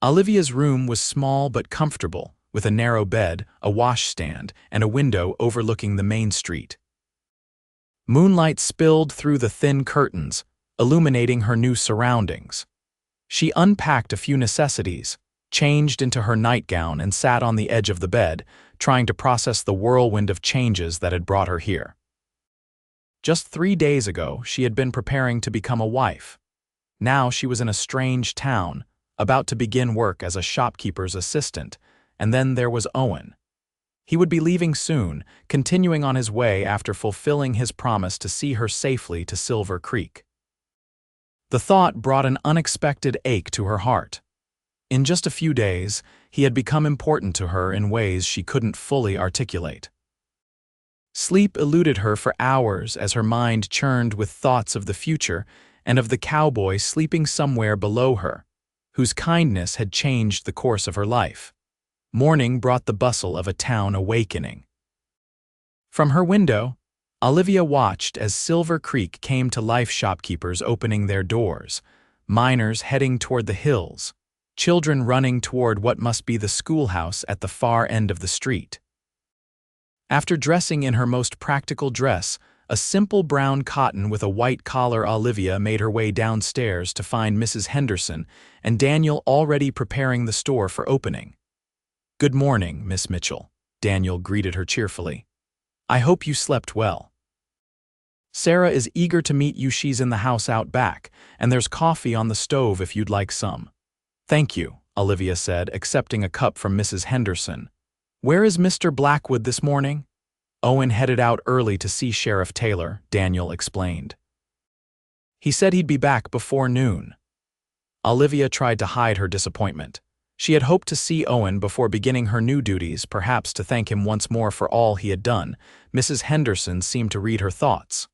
Olivia's room was small but comfortable, with a narrow bed, a washstand, and a window overlooking the main street. Moonlight spilled through the thin curtains, illuminating her new surroundings. She unpacked a few necessities, changed into her nightgown, and sat on the edge of the bed, trying to process the whirlwind of changes that had brought her here. Just 3 days ago, she had been preparing to become a wife. Now she was in a strange town, about to begin work as a shopkeeper's assistant, and then there was Owen. He would be leaving soon, continuing on his way after fulfilling his promise to see her safely to Silver Creek. The thought brought an unexpected ache to her heart. In just a few days, he had become important to her in ways she couldn't fully articulate. Sleep eluded her for hours as her mind churned with thoughts of the future and of the cowboy sleeping somewhere below her, whose kindness had changed the course of her life. Morning brought the bustle of a town awakening. From her window, Olivia watched as Silver Creek came to life, shopkeepers opening their doors, miners heading toward the hills, children running toward what must be the schoolhouse at the far end of the street. After dressing in her most practical dress, a simple brown cotton with a white collar, Olivia made her way downstairs to find Mrs. Henderson and Daniel already preparing the store for opening. Good morning, Miss Mitchell, Daniel greeted her cheerfully. I hope you slept well. Sarah is eager to meet you. She's in the house out back, and there's coffee on the stove if you'd like some. Thank you, Olivia said, accepting a cup from Mrs. Henderson. Where is Mr. Blackwood this morning? Owen headed out early to see Sheriff Taylor, Daniel explained. He said he'd be back before noon. Olivia tried to hide her disappointment. She had hoped to see Owen before beginning her new duties, perhaps to thank him once more for all he had done. Mrs. Henderson seemed to read her thoughts.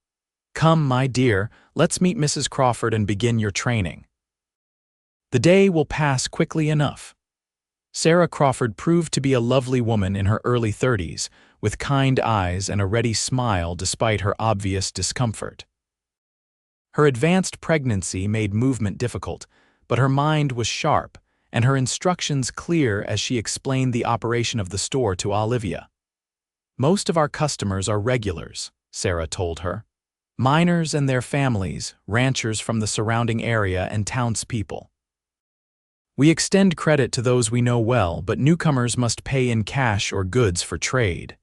Come, my dear, let's meet Mrs. Crawford and begin your training. The day will pass quickly enough. Sarah Crawford proved to be a lovely woman in her early 30s, with kind eyes and a ready smile despite her obvious discomfort. Her advanced pregnancy made movement difficult, but her mind was sharp, and her instructions clear as she explained the operation of the store to Olivia. Most of our customers are regulars, Sarah told her. Miners and their families, ranchers from the surrounding area, and townspeople. We extend credit to those we know well, but newcomers must pay in cash or goods for trade.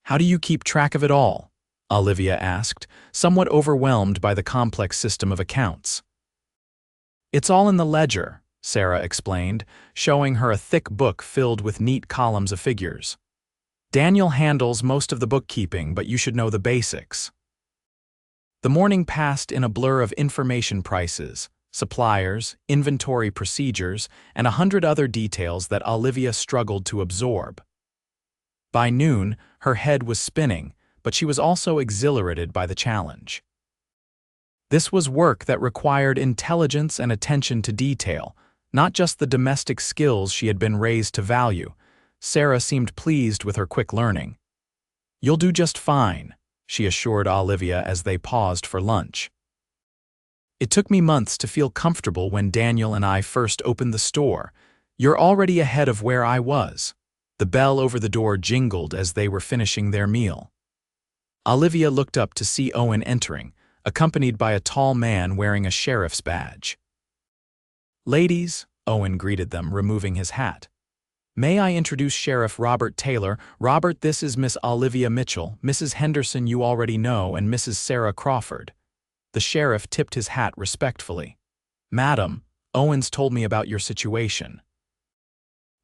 How do you keep track of it all? Olivia asked, somewhat overwhelmed by the complex system of accounts. It's all in the ledger, Sarah explained, showing her a thick book filled with neat columns of figures. Daniel handles most of the bookkeeping, but you should know the basics. The morning passed in a blur of information: prices, suppliers, inventory procedures, and 100 other details that Olivia struggled to absorb. By noon, her head was spinning, but she was also exhilarated by the challenge. This was work that required intelligence and attention to detail, not just the domestic skills she had been raised to value. Sarah seemed pleased with her quick learning. "You'll do just fine," she assured Olivia as they paused for lunch. "It took me months to feel comfortable when Daniel and I first opened the store. You're already ahead of where I was." The bell over the door jingled as they were finishing their meal. Olivia looked up to see Owen entering, accompanied by a tall man wearing a sheriff's badge. "Ladies," Owen greeted them, removing his hat. "May I introduce Sheriff Robert Taylor? Robert, this is Miss Olivia Mitchell, Mrs. Henderson you already know, and Mrs. Sarah Crawford." The sheriff tipped his hat respectfully. "Madam, Owens told me about your situation.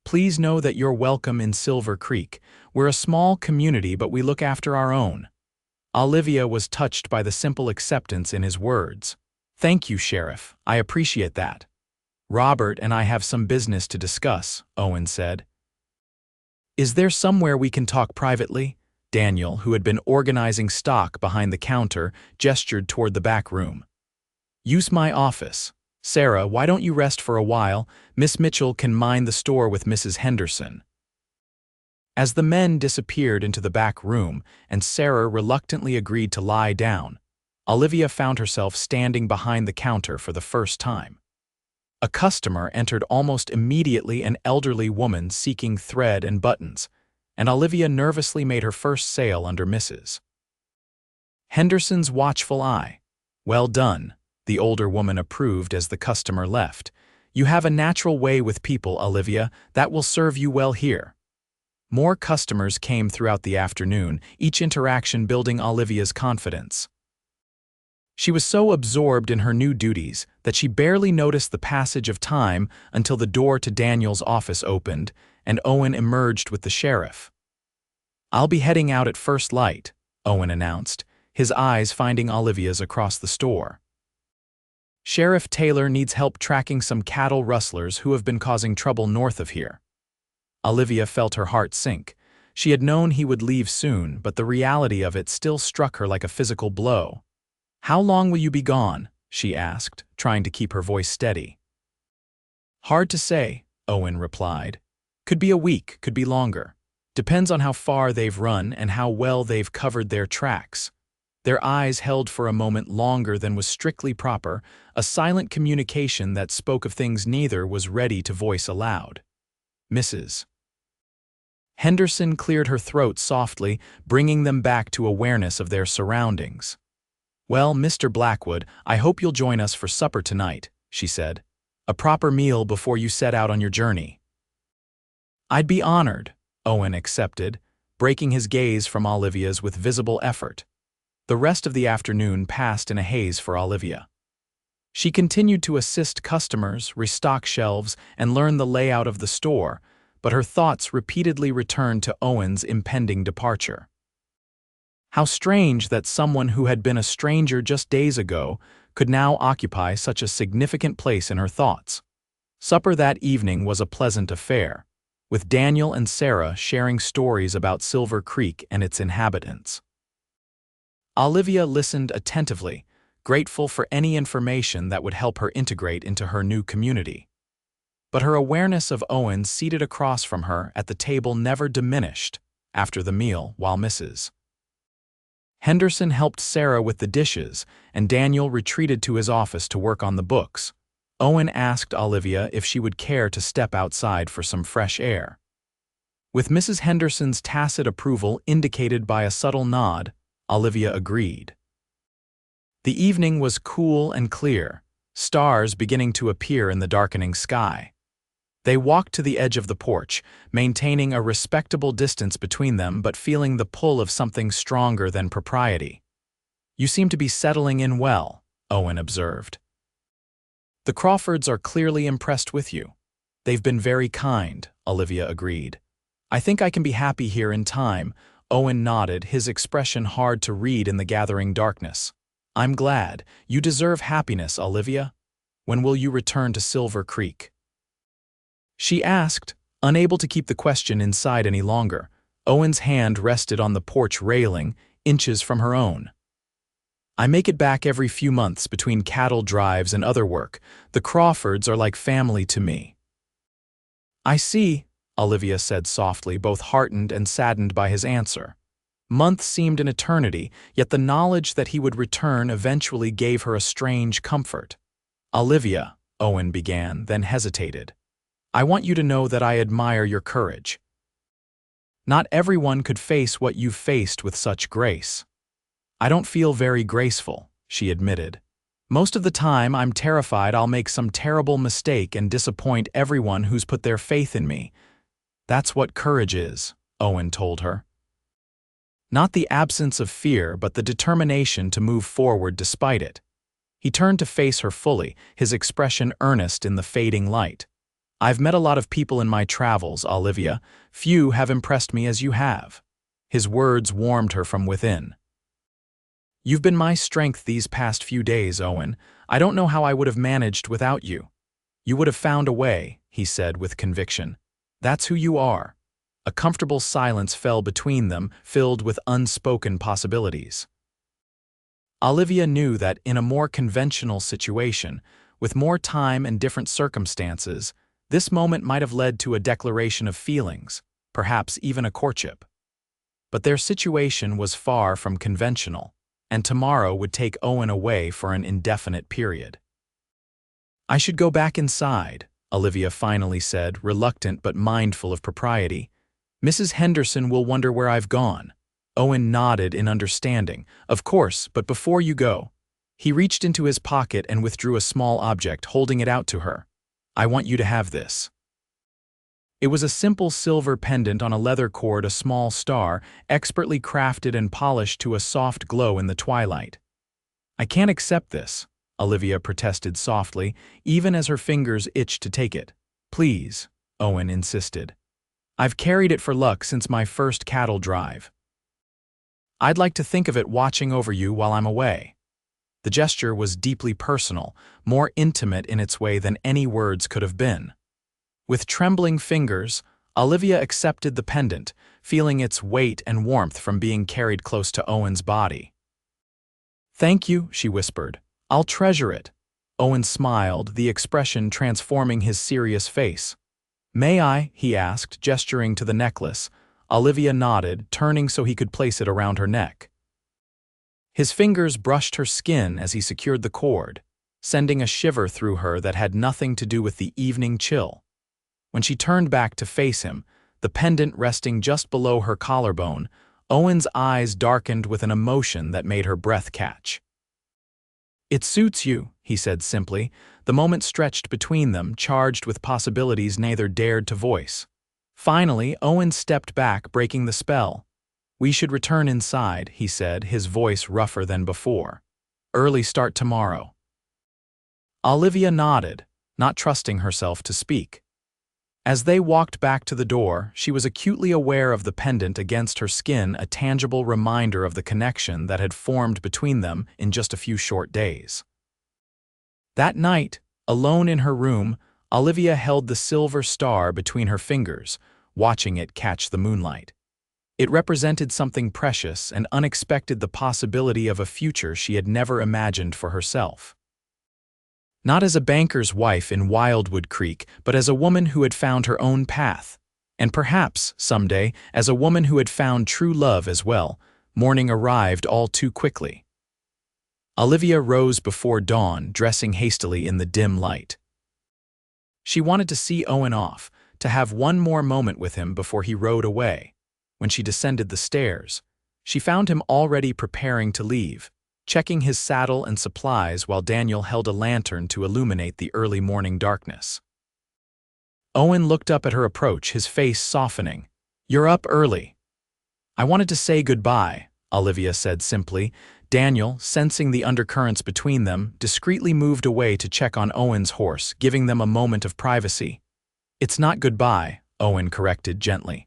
Please know that you're welcome in Silver Creek. We're a small community, but we look after our own." Olivia was touched by the simple acceptance in his words. "Thank you, Sheriff. I appreciate that." "Robert and I have some business to discuss," Owen said. "Is there somewhere we can talk privately?" Daniel, who had been organizing stock behind the counter, gestured toward the back room. "Use my office. Sarah, why don't you rest for a while? Miss Mitchell can mind the store with Mrs. Henderson." As the men disappeared into the back room and Sarah reluctantly agreed to lie down, Olivia found herself standing behind the counter for the first time. A customer entered almost immediately, an elderly woman seeking thread and buttons, and Olivia nervously made her first sale under Mrs. Henderson's watchful eye. "Well done," the older woman approved as the customer left. "You have a natural way with people, Olivia, that will serve you well here." More customers came throughout the afternoon, each interaction building Olivia's confidence. She was so absorbed in her new duties that she barely noticed the passage of time until the door to Daniel's office opened and Owen emerged with the sheriff. "I'll be heading out at first light," Owen announced, his eyes finding Olivia's across the store. "Sheriff Taylor needs help tracking some cattle rustlers who have been causing trouble north of here." Olivia felt her heart sink. She had known he would leave soon, but the reality of it still struck her like a physical blow. "How long will you be gone?" she asked, trying to keep her voice steady. "Hard to say," Owen replied. "Could be a week, could be longer. Depends on how far they've run and how well they've covered their tracks." Their eyes held for a moment longer than was strictly proper, a silent communication that spoke of things neither was ready to voice aloud. "Mrs. Henderson cleared her throat softly, bringing them back to awareness of their surroundings. "Well, Mr. Blackwood, I hope you'll join us for supper tonight," she said. "A proper meal before you set out on your journey." "I'd be honored," Owen accepted, breaking his gaze from Olivia's with visible effort. The rest of the afternoon passed in a haze for Olivia. She continued to assist customers, restock shelves, and learn the layout of the store, but her thoughts repeatedly returned to Owen's impending departure. How strange that someone who had been a stranger just days ago could now occupy such a significant place in her thoughts. Supper that evening was a pleasant affair, with Daniel and Sarah sharing stories about Silver Creek and its inhabitants. Olivia listened attentively, grateful for any information that would help her integrate into her new community. But her awareness of Owen seated across from her at the table never diminished. After the meal, while Mrs. Henderson helped Sarah with the dishes and Daniel retreated to his office to work on the books, Owen asked Olivia if she would care to step outside for some fresh air. With Mrs. Henderson's tacit approval indicated by a subtle nod, Olivia agreed. The evening was cool and clear, stars beginning to appear in the darkening sky. They walked to the edge of the porch, maintaining a respectable distance between them but feeling the pull of something stronger than propriety. "You seem to be settling in well," Owen observed. "The Crawfords are clearly impressed with you. They've been very kind," Olivia agreed. "I think I can be happy here in time," Owen nodded, his expression hard to read in the gathering darkness. "I'm glad. You deserve happiness, Olivia. When will you return to Silver Creek?" she asked, unable to keep the question inside any longer. Owen's hand rested on the porch railing, inches from her own. "I make it back every few months between cattle drives and other work. The Crawfords are like family to me." "I see," Olivia said softly, both heartened and saddened by his answer. Months seemed an eternity, yet the knowledge that he would return eventually gave her a strange comfort. "Olivia," Owen began, then hesitated. "I want you to know that I admire your courage. Not everyone could face what you've faced with such grace." "I don't feel very graceful," she admitted. "Most of the time I'm terrified I'll make some terrible mistake and disappoint everyone who's put their faith in me." "That's what courage is," Owen told her. "Not the absence of fear, but the determination to move forward despite it." He turned to face her fully, his expression earnest in the fading light. "I've met a lot of people in my travels, Olivia. Few have impressed me as you have." His words warmed her from within. "You've been my strength these past few days, Owen. I don't know how I would have managed without you." "You would have found a way," he said with conviction. "That's who you are." A comfortable silence fell between them, filled with unspoken possibilities. Olivia knew that in a more conventional situation, with more time and different circumstances, this moment might have led to a declaration of feelings, perhaps even a courtship. But their situation was far from conventional, and tomorrow would take Owen away for an indefinite period. "I should go back inside," Olivia finally said, reluctant but mindful of propriety. "Mrs. Henderson will wonder where I've gone." Owen nodded in understanding. "Of course, but before you go." He reached into his pocket and withdrew a small object, holding it out to her. "I want you to have this." It was a simple silver pendant on a leather cord, a small star, expertly crafted and polished to a soft glow in the twilight. "I can't accept this," Olivia protested softly, even as her fingers itched to take it. "Please," Owen insisted. "I've carried it for luck since my first cattle drive. I'd like to think of it watching over you while I'm away." The gesture was deeply personal, more intimate in its way than any words could have been. With trembling fingers, Olivia accepted the pendant, feeling its weight and warmth from being carried close to Owen's body. "Thank you," she whispered. "I'll treasure it." Owen smiled, the expression transforming his serious face. "May I?" he asked, gesturing to the necklace. Olivia nodded, turning so he could place it around her neck. His fingers brushed her skin as he secured the cord, sending a shiver through her that had nothing to do with the evening chill. When she turned back to face him, the pendant resting just below her collarbone, Owen's eyes darkened with an emotion that made her breath catch. "It suits you," he said simply. The moment stretched between them, charged with possibilities neither dared to voice. Finally, Owen stepped back, breaking the spell. "We should return inside," he said, his voice rougher than before. "Early start tomorrow." Olivia nodded, not trusting herself to speak. As they walked back to the door, she was acutely aware of the pendant against her skin, a tangible reminder of the connection that had formed between them in just a few short days. That night, alone in her room, Olivia held the silver star between her fingers, watching it catch the moonlight. It represented something precious and unexpected, the possibility of a future she had never imagined for herself. Not as a banker's wife in Wildwood Creek, but as a woman who had found her own path. And perhaps, someday, as a woman who had found true love as well. Morning arrived all too quickly. Olivia rose before dawn, dressing hastily in the dim light. She wanted to see Owen off, to have one more moment with him before he rode away. When she descended the stairs, she found him already preparing to leave, checking his saddle and supplies while Daniel held a lantern to illuminate the early morning darkness. Owen looked up at her approach, his face softening. "You're up early." "I wanted to say goodbye," Olivia said simply. Daniel, sensing the undercurrents between them, discreetly moved away to check on Owen's horse, giving them a moment of privacy. "It's not goodbye," Owen corrected gently.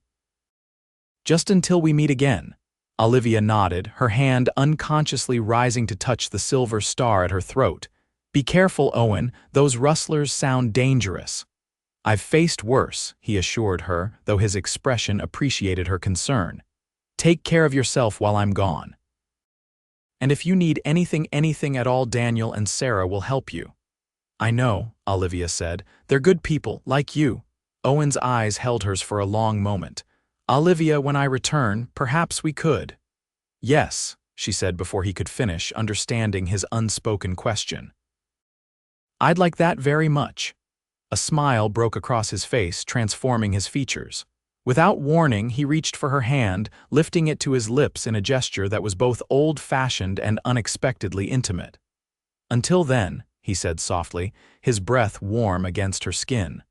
"Just until we meet again." Olivia nodded, her hand unconsciously rising to touch the silver star at her throat. "Be careful, Owen, those rustlers sound dangerous." "I've faced worse," he assured her, though his expression appreciated her concern. "Take care of yourself while I'm gone. And if you need anything at all, Daniel and Sarah will help you." "I know," Olivia said. "They're good people, like you." Owen's eyes held hers for a long moment. "Olivia, when I return, perhaps we could." "Yes," she said before he could finish, understanding his unspoken question. "I'd like that very much." A smile broke across his face, transforming his features. Without warning, he reached for her hand, lifting it to his lips in a gesture that was both old-fashioned and unexpectedly intimate. "Until then," he said softly, his breath warm against her skin.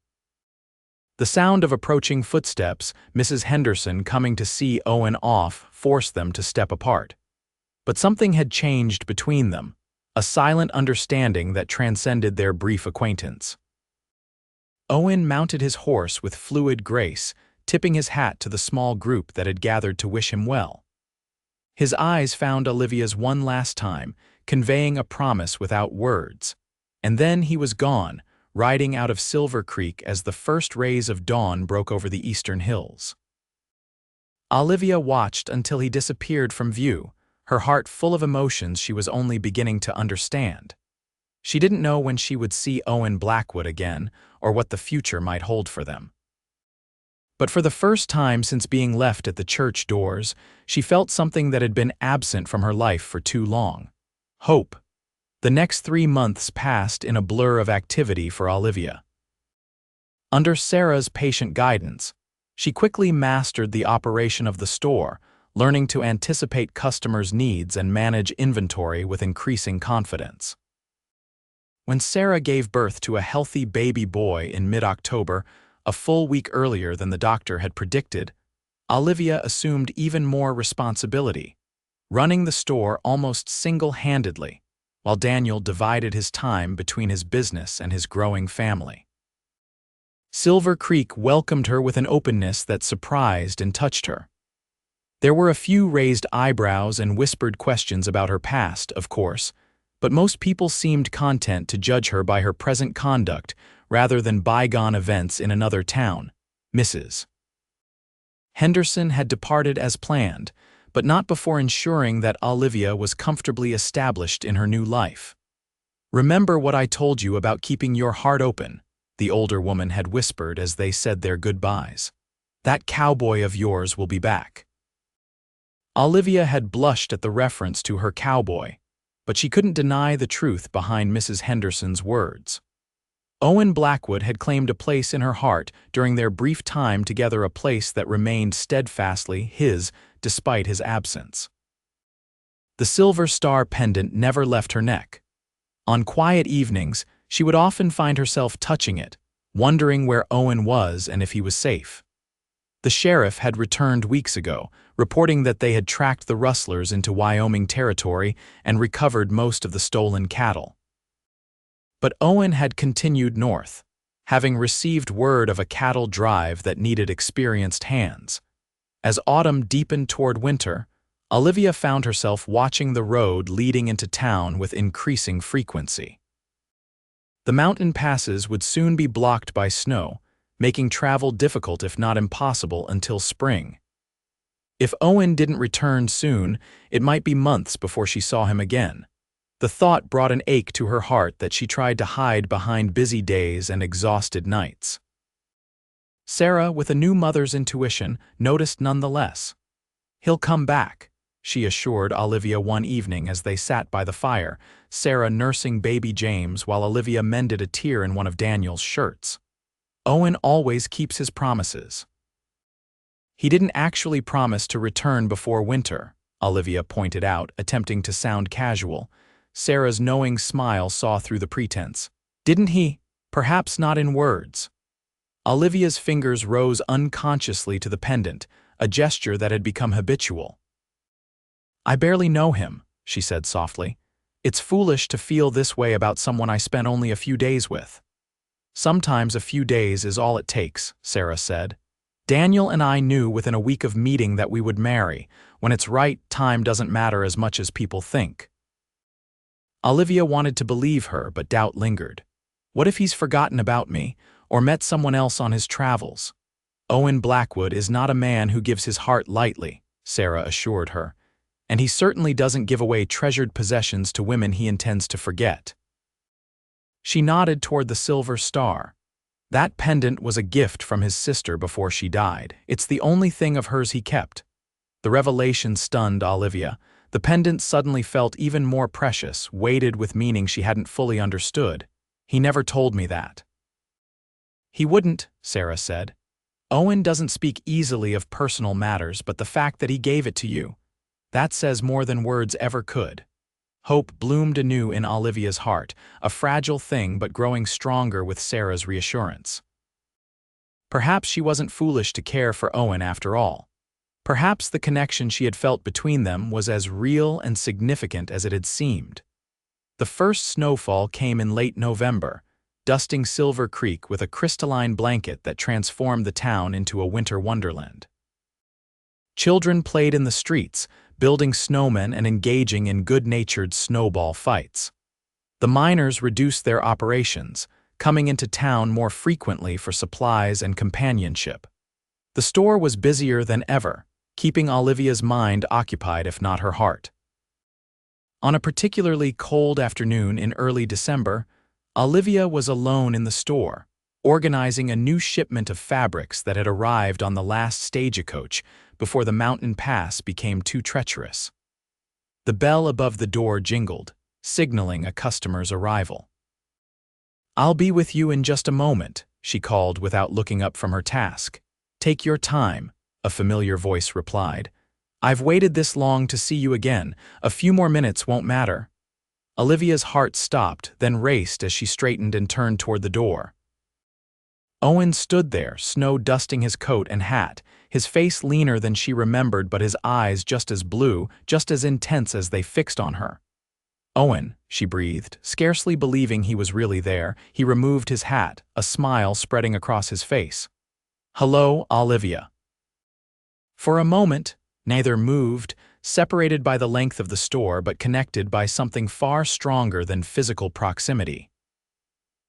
The sound of approaching footsteps, Mrs. Henderson coming to see Owen off, forced them to step apart. But something had changed between them, a silent understanding that transcended their brief acquaintance. Owen mounted his horse with fluid grace, tipping his hat to the small group that had gathered to wish him well. His eyes found Olivia's one last time, conveying a promise without words. And then he was gone, riding out of Silver Creek as the first rays of dawn broke over the eastern hills. Olivia watched until he disappeared from view, her heart full of emotions she was only beginning to understand. She didn't know when she would see Owen Blackwood again, or what the future might hold for them. But for the first time since being left at the church doors, she felt something that had been absent from her life for too long: hope. The next 3 months passed in a blur of activity for Olivia. Under Sarah's patient guidance, she quickly mastered the operation of the store, learning to anticipate customers' needs and manage inventory with increasing confidence. When Sarah gave birth to a healthy baby boy in mid-October, a full week earlier than the doctor had predicted, Olivia assumed even more responsibility, running the store almost single-handedly, while Daniel divided his time between his business and his growing family. Silver Creek welcomed her with an openness that surprised and touched her. There were a few raised eyebrows and whispered questions about her past, of course, but most people seemed content to judge her by her present conduct rather than bygone events in another town. Mrs. Henderson had departed as planned, but not before ensuring that Olivia was comfortably established in her new life. "Remember what I told you about keeping your heart open," the older woman had whispered as they said their goodbyes. "That cowboy of yours will be back." Olivia had blushed at the reference to her cowboy, but she couldn't deny the truth behind Mrs. Henderson's words. Owen Blackwood had claimed a place in her heart during their brief time together, a place that remained steadfastly his despite his absence. The silver star pendant never left her neck. On quiet evenings, she would often find herself touching it, wondering where Owen was and if he was safe. The sheriff had returned weeks ago, reporting that they had tracked the rustlers into Wyoming territory and recovered most of the stolen cattle. But Owen had continued north, having received word of a cattle drive that needed experienced hands. As autumn deepened toward winter, Olivia found herself watching the road leading into town with increasing frequency. The mountain passes would soon be blocked by snow, making travel difficult if not impossible until spring. If Owen didn't return soon, it might be months before she saw him again. The thought brought an ache to her heart that she tried to hide behind busy days and exhausted nights. Sarah, with a new mother's intuition, noticed nonetheless. "He'll come back," she assured Olivia one evening as they sat by the fire, Sarah nursing baby James while Olivia mended a tear in one of Daniel's shirts. "Owen always keeps his promises." "He didn't actually promise to return before winter," Olivia pointed out, attempting to sound casual. Sarah's knowing smile saw through the pretense. Didn't he? Perhaps not in words. Olivia's fingers rose unconsciously to the pendant, a gesture that had become habitual. I barely know him, she said softly. It's foolish to feel this way about someone I spent only a few days with. Sometimes a few days is all it takes, Sarah said. Daniel and I knew within a week of meeting that we would marry. When it's right, time doesn't matter as much as people think. Olivia wanted to believe her, but doubt lingered. What if he's forgotten about me, or met someone else on his travels? Owen Blackwood is not a man who gives his heart lightly, Sarah assured her, and he certainly doesn't give away treasured possessions to women he intends to forget. She nodded toward the silver star. That pendant was a gift from his sister before she died. It's the only thing of hers he kept. The revelation stunned Olivia. The pendant suddenly felt even more precious, weighted with meaning she hadn't fully understood. He never told me that. He wouldn't, Sarah said. Owen doesn't speak easily of personal matters, but the fact that he gave it to you, that says more than words ever could. Hope bloomed anew in Olivia's heart, a fragile thing but growing stronger with Sarah's reassurance. Perhaps she wasn't foolish to care for Owen after all. Perhaps the connection she had felt between them was as real and significant as it had seemed. The first snowfall came in late November, dusting Silver Creek with a crystalline blanket that transformed the town into a winter wonderland. Children played in the streets, building snowmen and engaging in good-natured snowball fights. The miners reduced their operations, coming into town more frequently for supplies and companionship. The store was busier than ever, keeping Olivia's mind occupied if not her heart. On a particularly cold afternoon in early December, Olivia was alone in the store, organizing a new shipment of fabrics that had arrived on the last stagecoach before the mountain pass became too treacherous. The bell above the door jingled, signaling a customer's arrival. "I'll be with you in just a moment," she called without looking up from her task. "Take your time," a familiar voice replied. "I've waited this long to see you again. A few more minutes won't matter." Olivia's heart stopped, then raced as she straightened and turned toward the door. Owen stood there, snow-dusting his coat and hat, his face leaner than she remembered but his eyes just as blue, just as intense as they fixed on her. "Owen," she breathed, scarcely believing he was really there. He removed his hat, a smile spreading across his face. "Hello, Olivia." For a moment, neither moved, separated by the length of the store but connected by something far stronger than physical proximity.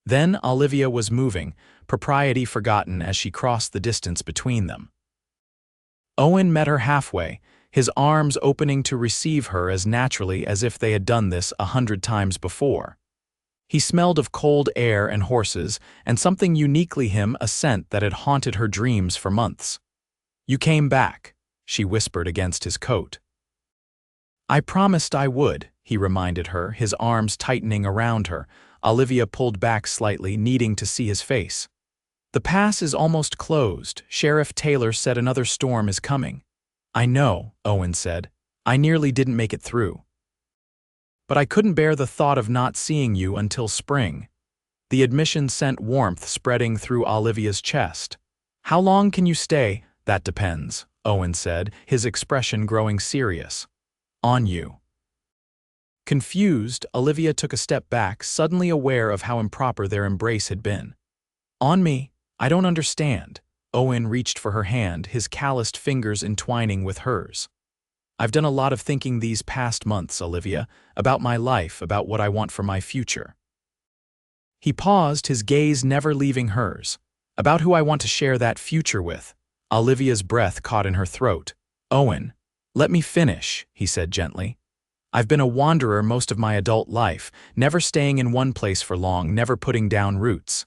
Then Olivia was moving, propriety forgotten as she crossed the distance between them. Owen met her halfway, his arms opening to receive her as naturally as if they had done this 100 times before. He smelled of cold air and horses, and something uniquely him, a scent that had haunted her dreams for months. "You came back," she whispered against his coat. "I promised I would," he reminded her, his arms tightening around her. Olivia pulled back slightly, needing to see his face. "The pass is almost closed. Sheriff Taylor said another storm is coming." "I know," Owen said. "I nearly didn't make it through. But I couldn't bear the thought of not seeing you until spring." The admission sent warmth spreading through Olivia's chest. "How long can you stay?" "That depends," Owen said, his expression growing serious. "On you." Confused, Olivia took a step back, suddenly aware of how improper their embrace had been. "On me? I don't understand." Owen reached for her hand, his calloused fingers entwining with hers. "I've done a lot of thinking these past months, Olivia, about my life, about what I want for my future." He paused, his gaze never leaving hers. "About who I want to share that future with." Olivia's breath caught in her throat. "Owen, let me finish," he said gently. "I've been a wanderer most of my adult life, never staying in one place for long, never putting down roots.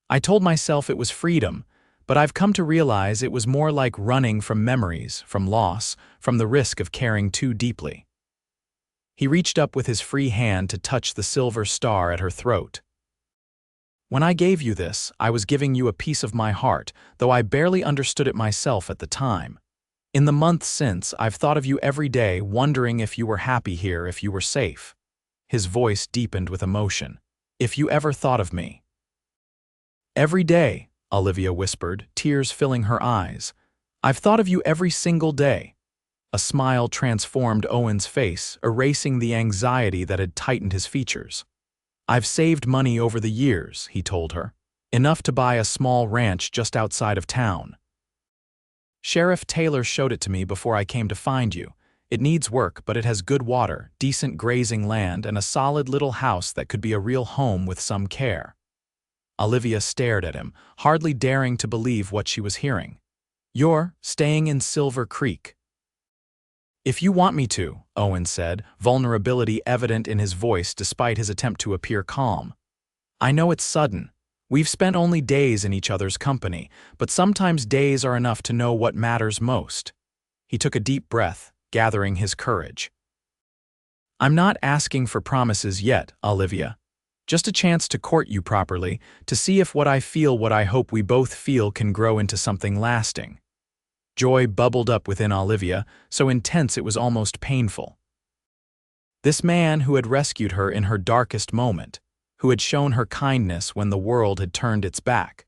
I told myself it was freedom, but I've come to realize it was more like running from memories, from loss, from the risk of caring too deeply." He reached up with his free hand to touch the silver star at her throat. "When I gave you this, I was giving you a piece of my heart, though I barely understood it myself at the time. In the months since, I've thought of you every day, wondering if you were happy here, if you were safe." His voice deepened with emotion. "If you ever thought of me." "Every day," Olivia whispered, tears filling her eyes. "I've thought of you every single day." A smile transformed Owen's face, erasing the anxiety that had tightened his features. "I've saved money over the years," he told her. "Enough to buy a small ranch just outside of town. Sheriff Taylor showed it to me before I came to find you. It needs work, but it has good water, decent grazing land, and a solid little house that could be a real home with some care." Olivia stared at him, hardly daring to believe what she was hearing. "You're staying in Silver Creek." "If you want me to," Owen said, vulnerability evident in his voice despite his attempt to appear calm. "I know it's sudden. We've spent only days in each other's company, but sometimes days are enough to know what matters most." He took a deep breath, gathering his courage. "I'm not asking for promises yet, Olivia. Just a chance to court you properly, to see if what I feel, what I hope we both feel, can grow into something lasting." Joy bubbled up within Olivia, so intense it was almost painful. This man who had rescued her in her darkest moment, who had shown her kindness when the world had turned its back,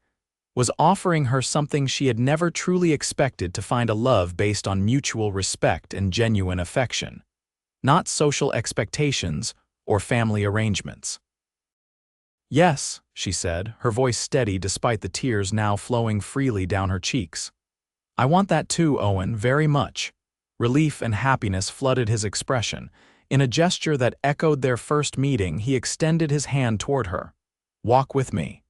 was offering her something she had never truly expected to find: a love based on mutual respect and genuine affection, not social expectations or family arrangements. "Yes," she said, her voice steady despite the tears now flowing freely down her cheeks. "I want that too, Owen, very much." Relief and happiness flooded his expression. In a gesture that echoed their first meeting, he extended his hand toward her. "Walk with me."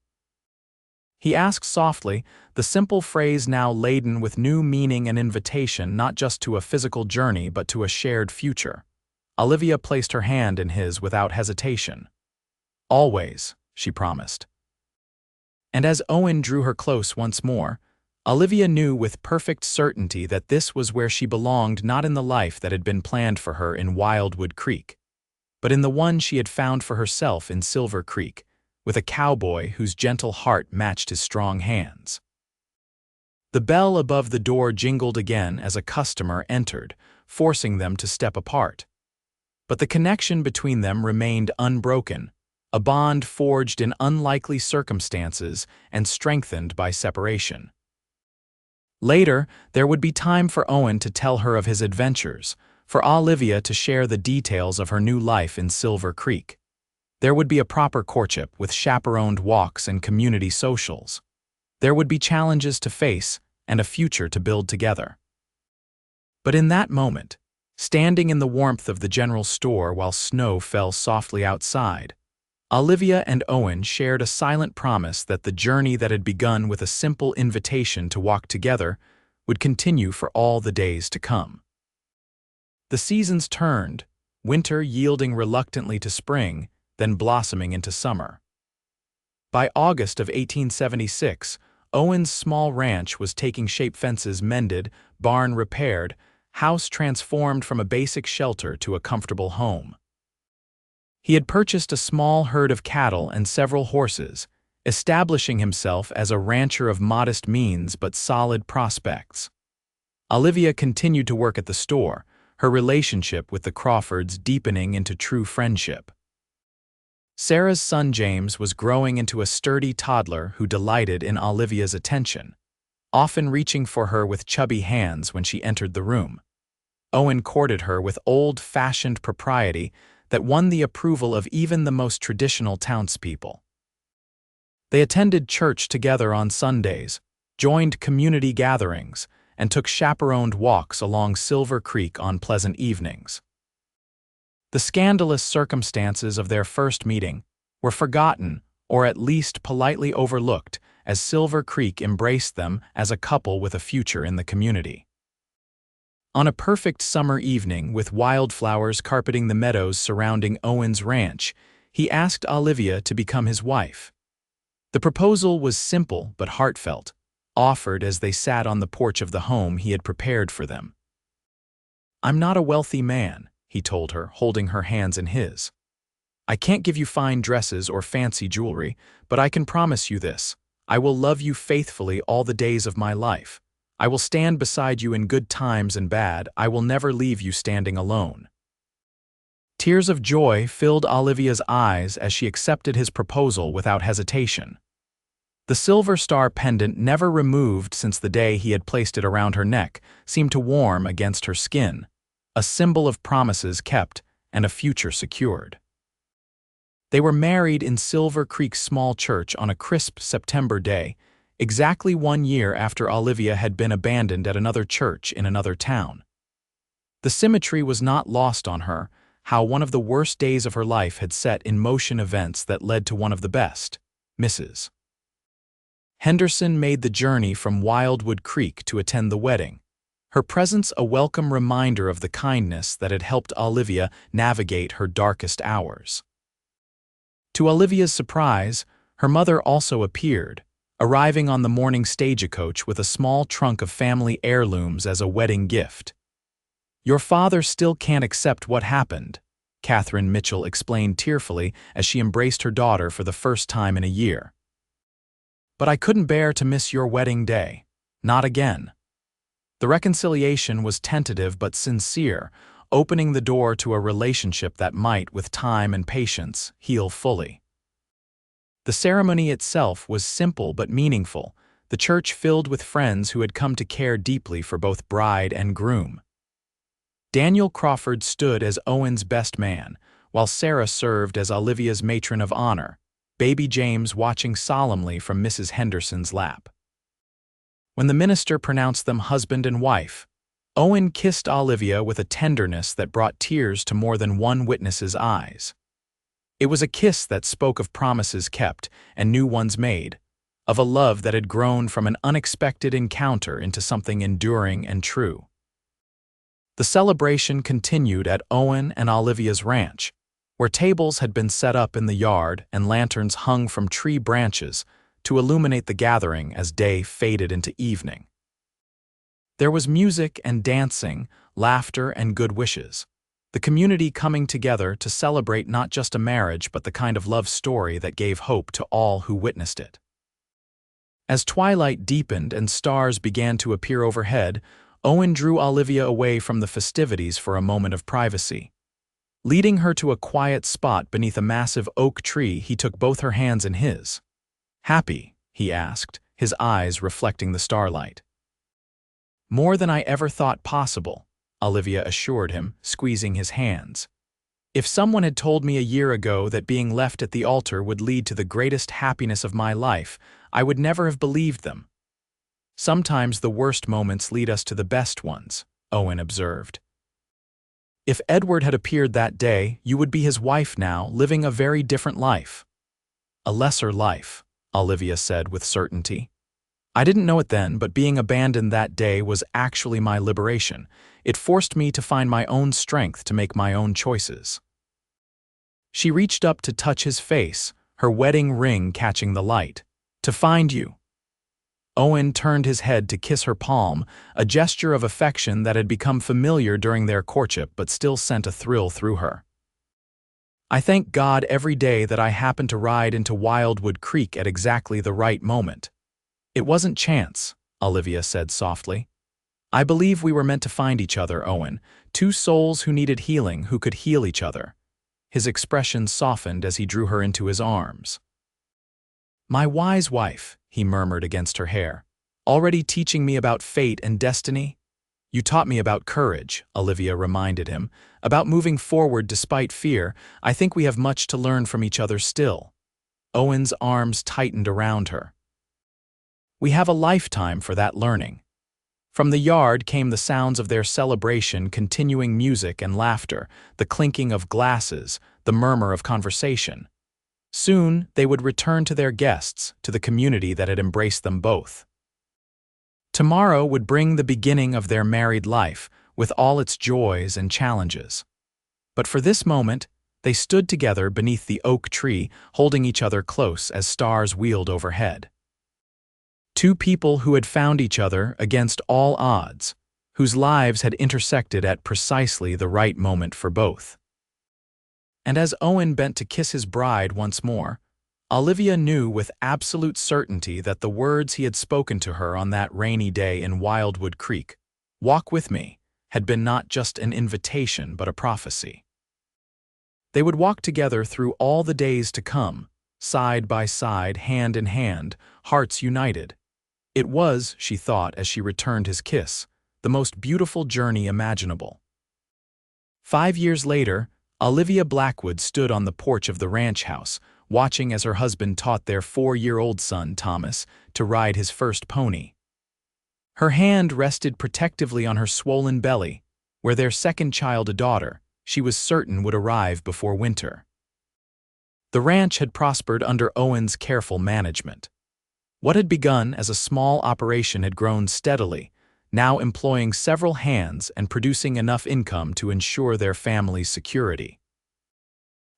He asked softly, the simple phrase now laden with new meaning and invitation, not just to a physical journey but to a shared future. Olivia placed her hand in his without hesitation. "Always," she promised. And as Owen drew her close once more, Olivia knew with perfect certainty that this was where she belonged, not in the life that had been planned for her in Wildwood Creek, but in the one she had found for herself in Silver Creek, with a cowboy whose gentle heart matched his strong hands. The bell above the door jingled again as a customer entered, forcing them to step apart. But the connection between them remained unbroken, a bond forged in unlikely circumstances and strengthened by separation. Later, there would be time for Owen to tell her of his adventures, for Olivia to share the details of her new life in Silver Creek. There would be a proper courtship with chaperoned walks and community socials. There would be challenges to face and a future to build together. But in that moment, standing in the warmth of the general store while snow fell softly outside, Olivia and Owen shared a silent promise that the journey that had begun with a simple invitation to walk together would continue for all the days to come. The seasons turned, winter yielding reluctantly to spring, then blossoming into summer. By August of 1876, Owen's small ranch was taking shape: fences mended, barn repaired, house transformed from a basic shelter to a comfortable home. He had purchased a small herd of cattle and several horses, establishing himself as a rancher of modest means but solid prospects. Olivia continued to work at the store, her relationship with the Crawfords deepening into true friendship. Sarah's son James was growing into a sturdy toddler who delighted in Olivia's attention, often reaching for her with chubby hands when she entered the room. Owen courted her with old-fashioned propriety that won the approval of even the most traditional townspeople. They attended church together on Sundays, joined community gatherings, and took chaperoned walks along Silver Creek on pleasant evenings. The scandalous circumstances of their first meeting were forgotten or at least politely overlooked as Silver Creek embraced them as a couple with a future in the community. On a perfect summer evening with wildflowers carpeting the meadows surrounding Owen's ranch, he asked Olivia to become his wife. The proposal was simple but heartfelt, offered as they sat on the porch of the home he had prepared for them. "I'm not a wealthy man," he told her, holding her hands in his. "I can't give you fine dresses or fancy jewelry, but I can promise you this: I will love you faithfully all the days of my life. I will stand beside you in good times and bad. I will never leave you standing alone." Tears of joy filled Olivia's eyes as she accepted his proposal without hesitation. The silver star pendant, never removed since the day he had placed it around her neck, seemed to warm against her skin, a symbol of promises kept and a future secured. They were married in Silver Creek's small church on a crisp September day, exactly 1 year after Olivia had been abandoned at another church in another town. The symmetry was not lost on her, how one of the worst days of her life had set in motion events that led to one of the best. Mrs. Henderson made the journey from Wildwood Creek to attend the wedding, her presence a welcome reminder of the kindness that had helped Olivia navigate her darkest hours. To Olivia's surprise, her mother also appeared, arriving on the morning stagecoach with a small trunk of family heirlooms as a wedding gift. "Your father still can't accept what happened," Catherine Mitchell explained tearfully as she embraced her daughter for the first time in a year. "But I couldn't bear to miss your wedding day. Not again." The reconciliation was tentative but sincere, opening the door to a relationship that might, with time and patience, heal fully. The ceremony itself was simple but meaningful, the church filled with friends who had come to care deeply for both bride and groom. Daniel Crawford stood as Owen's best man, while Sarah served as Olivia's matron of honor, baby James watching solemnly from Mrs. Henderson's lap. When the minister pronounced them husband and wife, Owen kissed Olivia with a tenderness that brought tears to more than one witness's eyes. It was a kiss that spoke of promises kept and new ones made, of a love that had grown from an unexpected encounter into something enduring and true. The celebration continued at Owen and Olivia's ranch, where tables had been set up in the yard and lanterns hung from tree branches to illuminate the gathering as day faded into evening. There was music and dancing, laughter and good wishes, the community coming together to celebrate not just a marriage but the kind of love story that gave hope to all who witnessed it. As twilight deepened and stars began to appear overhead, Owen drew Olivia away from the festivities for a moment of privacy. Leading her to a quiet spot beneath a massive oak tree, he took both her hands in his. "Happy?" he asked, his eyes reflecting the starlight. "More than I ever thought possible," Olivia assured him, squeezing his hands. "If someone had told me a year ago that being left at the altar would lead to the greatest happiness of my life, I would never have believed them." "Sometimes the worst moments lead us to the best ones," Owen observed. "If Edward had appeared that day, you would be his wife now, living a very different life." "A lesser life," Olivia said with certainty. "I didn't know it then, but being abandoned that day was actually my liberation. It forced me to find my own strength to make my own choices." She reached up to touch his face, her wedding ring catching the light. "To find you." Owen turned his head to kiss her palm, a gesture of affection that had become familiar during their courtship but still sent a thrill through her. "I thank God every day that I happened to ride into Wildwood Creek at exactly the right moment. It wasn't chance," Olivia said softly. "I believe we were meant to find each other, Owen, two souls who needed healing, who could heal each other." His expression softened as he drew her into his arms. "My wise wife," he murmured against her hair, "already teaching me about fate and destiny?" "You taught me about courage," Olivia reminded him, "about moving forward despite fear. I think we have much to learn from each other still." Owen's arms tightened around her. "We have a lifetime for that learning." From the yard came the sounds of their celebration, continuing music and laughter, the clinking of glasses, the murmur of conversation. Soon, they would return to their guests, to the community that had embraced them both. Tomorrow would bring the beginning of their married life, with all its joys and challenges. But for this moment, they stood together beneath the oak tree, holding each other close as stars wheeled overhead. Two people who had found each other against all odds, whose lives had intersected at precisely the right moment for both. And as Owen bent to kiss his bride once more, Olivia knew with absolute certainty that the words he had spoken to her on that rainy day in Wildwood Creek, "Walk with me," had been not just an invitation but a prophecy. They would walk together through all the days to come, side by side, hand in hand, hearts united. It was, she thought as she returned his kiss, the most beautiful journey imaginable. 5 years later, Olivia Blackwood stood on the porch of the ranch house, watching as her husband taught their 4-year-old son, Thomas, to ride his first pony. Her hand rested protectively on her swollen belly, where their second child, a daughter, she was certain would arrive before winter. The ranch had prospered under Owen's careful management. What had begun as a small operation had grown steadily, now employing several hands and producing enough income to ensure their family's security.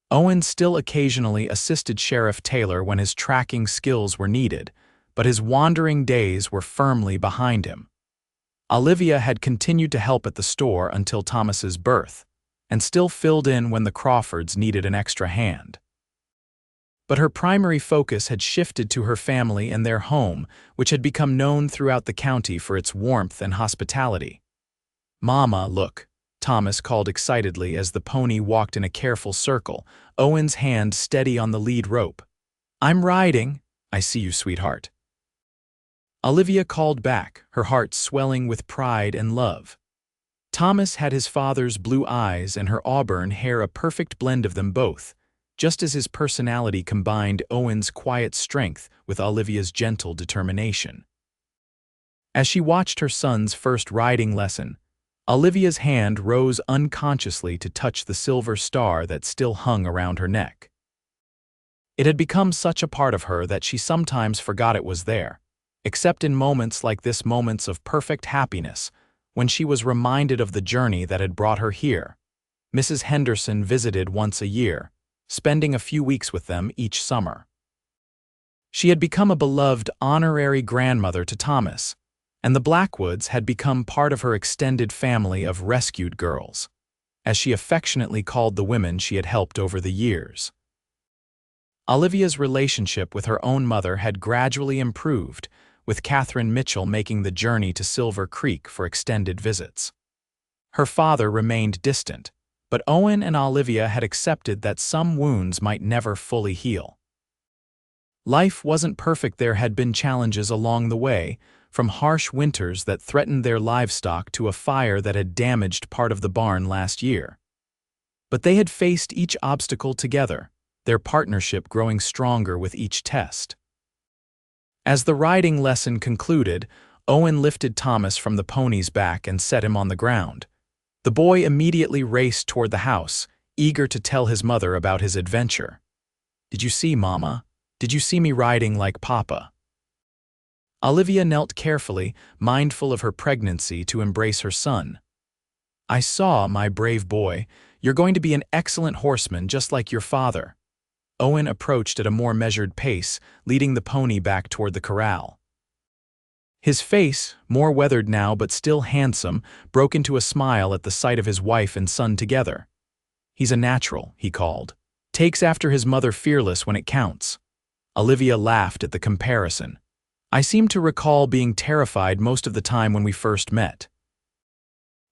Owen still occasionally assisted Sheriff Taylor when his tracking skills were needed, but his wandering days were firmly behind him. Olivia had continued to help at the store until Thomas's birth, and still filled in when the Crawfords needed an extra hand. But her primary focus had shifted to her family and their home, which had become known throughout the county for its warmth and hospitality. "Mama, look," Thomas called excitedly as the pony walked in a careful circle, Owen's hand steady on the lead rope. "I'm riding." "I see you, sweetheart." Olivia called back, her heart swelling with pride and love. Thomas had his father's blue eyes and her auburn hair, a perfect blend of them both, just as his personality combined Owen's quiet strength with Olivia's gentle determination. As she watched her son's first riding lesson, Olivia's hand rose unconsciously to touch the silver star that still hung around her neck. It had become such a part of her that she sometimes forgot it was there, except in moments like this, moments of perfect happiness, when she was reminded of the journey that had brought her here. Mrs. Henderson visited once a year, spending a few weeks with them each summer. She had become a beloved honorary grandmother to Thomas, and the Blackwoods had become part of her extended family of rescued girls, as she affectionately called the women she had helped over the years. Olivia's relationship with her own mother had gradually improved, with Catherine Mitchell making the journey to Silver Creek for extended visits. Her father remained distant, but Owen and Olivia had accepted that some wounds might never fully heal. Life wasn't perfect. There had been challenges along the way, from harsh winters that threatened their livestock to a fire that had damaged part of the barn last year. But they had faced each obstacle together, their partnership growing stronger with each test. As the riding lesson concluded, Owen lifted Thomas from the pony's back and set him on the ground. The boy immediately raced toward the house, eager to tell his mother about his adventure. "Did you see, Mama? Did you see me riding like Papa?" Olivia knelt carefully, mindful of her pregnancy, to embrace her son. "I saw, my brave boy. You're going to be an excellent horseman, just like your father." Owen approached at a more measured pace, leading the pony back toward the corral. His face, more weathered now but still handsome, broke into a smile at the sight of his wife and son together. "He's a natural," he called. "Takes after his mother, fearless when it counts." Olivia laughed at the comparison. "I seem to recall being terrified most of the time when we first met."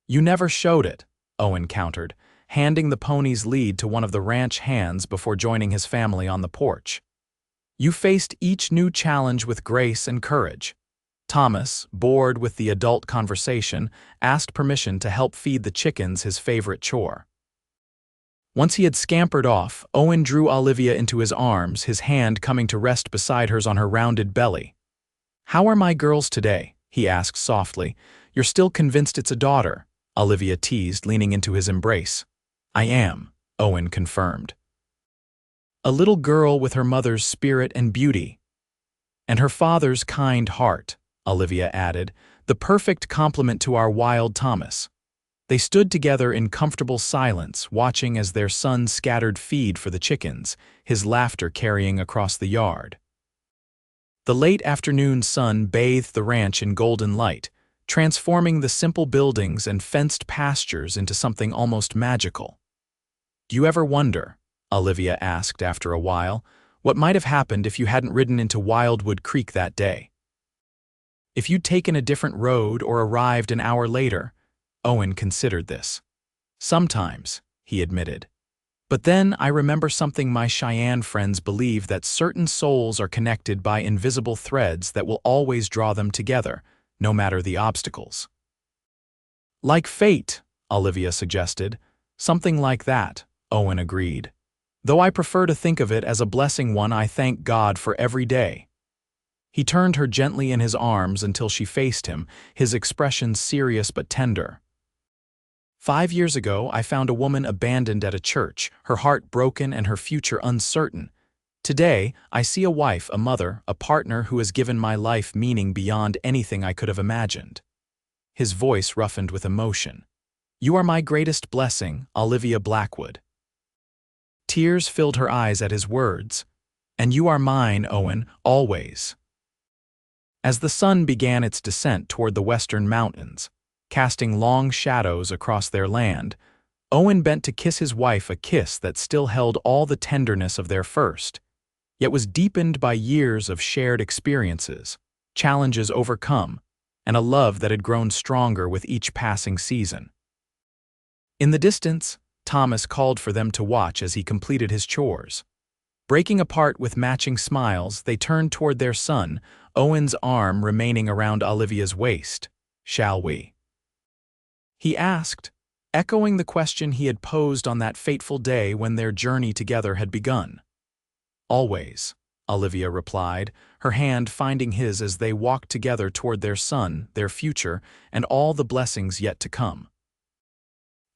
"You never showed it," Owen countered, handing the pony's lead to one of the ranch hands before joining his family on the porch. "You faced each new challenge with grace and courage." Thomas, bored with the adult conversation, asked permission to help feed the chickens, his favorite chore. Once he had scampered off, Owen drew Olivia into his arms, his hand coming to rest beside hers on her rounded belly. "How are my girls today?" he asked softly. "You're still convinced it's a daughter?" Olivia teased, leaning into his embrace. "I am," Owen confirmed. "A little girl with her mother's spirit and beauty. And her father's kind heart," Olivia added, "the perfect complement to our wild Thomas." They stood together in comfortable silence, watching as their son scattered feed for the chickens, his laughter carrying across the yard. The late afternoon sun bathed the ranch in golden light, transforming the simple buildings and fenced pastures into something almost magical. "Do you ever wonder," Olivia asked after a while, What might have happened if you hadn't ridden into Wildwood Creek that day? If you'd taken a different road or arrived an hour later? Owen considered this. Sometimes, he admitted. But then I remember something my Cheyenne friends believe, that certain souls are connected by invisible threads that will always draw them together, no matter the obstacles. Like fate, Olivia suggested. Something like that, Owen agreed. Though I prefer to think of it as a blessing one I thank God for every day. He turned her gently in his arms until she faced him, his expression serious but tender. 5 years ago, I found a woman abandoned at a church, her heart broken and her future uncertain. Today, I see a wife, a mother, a partner who has given my life meaning beyond anything I could have imagined. His voice roughened with emotion. You are my greatest blessing, Olivia Blackwood. Tears filled her eyes at his words. And you are mine, Owen, always. As the sun began its descent toward the western mountains, casting long shadows across their land, Owen bent to kiss his wife, a kiss that still held all the tenderness of their first, yet was deepened by years of shared experiences, challenges overcome, and a love that had grown stronger with each passing season. In the distance, Thomas called for them to watch as he completed his chores. Breaking apart with matching smiles, they turned toward their son, Owen's arm remaining around Olivia's waist. Shall we? He asked, echoing the question he had posed on that fateful day when their journey together had begun. Always, Olivia replied, her hand finding his as they walked together toward their son, their future, and all the blessings yet to come.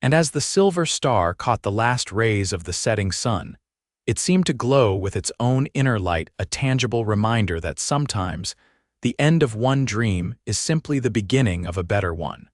And as the silver star caught the last rays of the setting sun, it seemed to glow with its own inner light, a tangible reminder that sometimes the end of one dream is simply the beginning of a better one.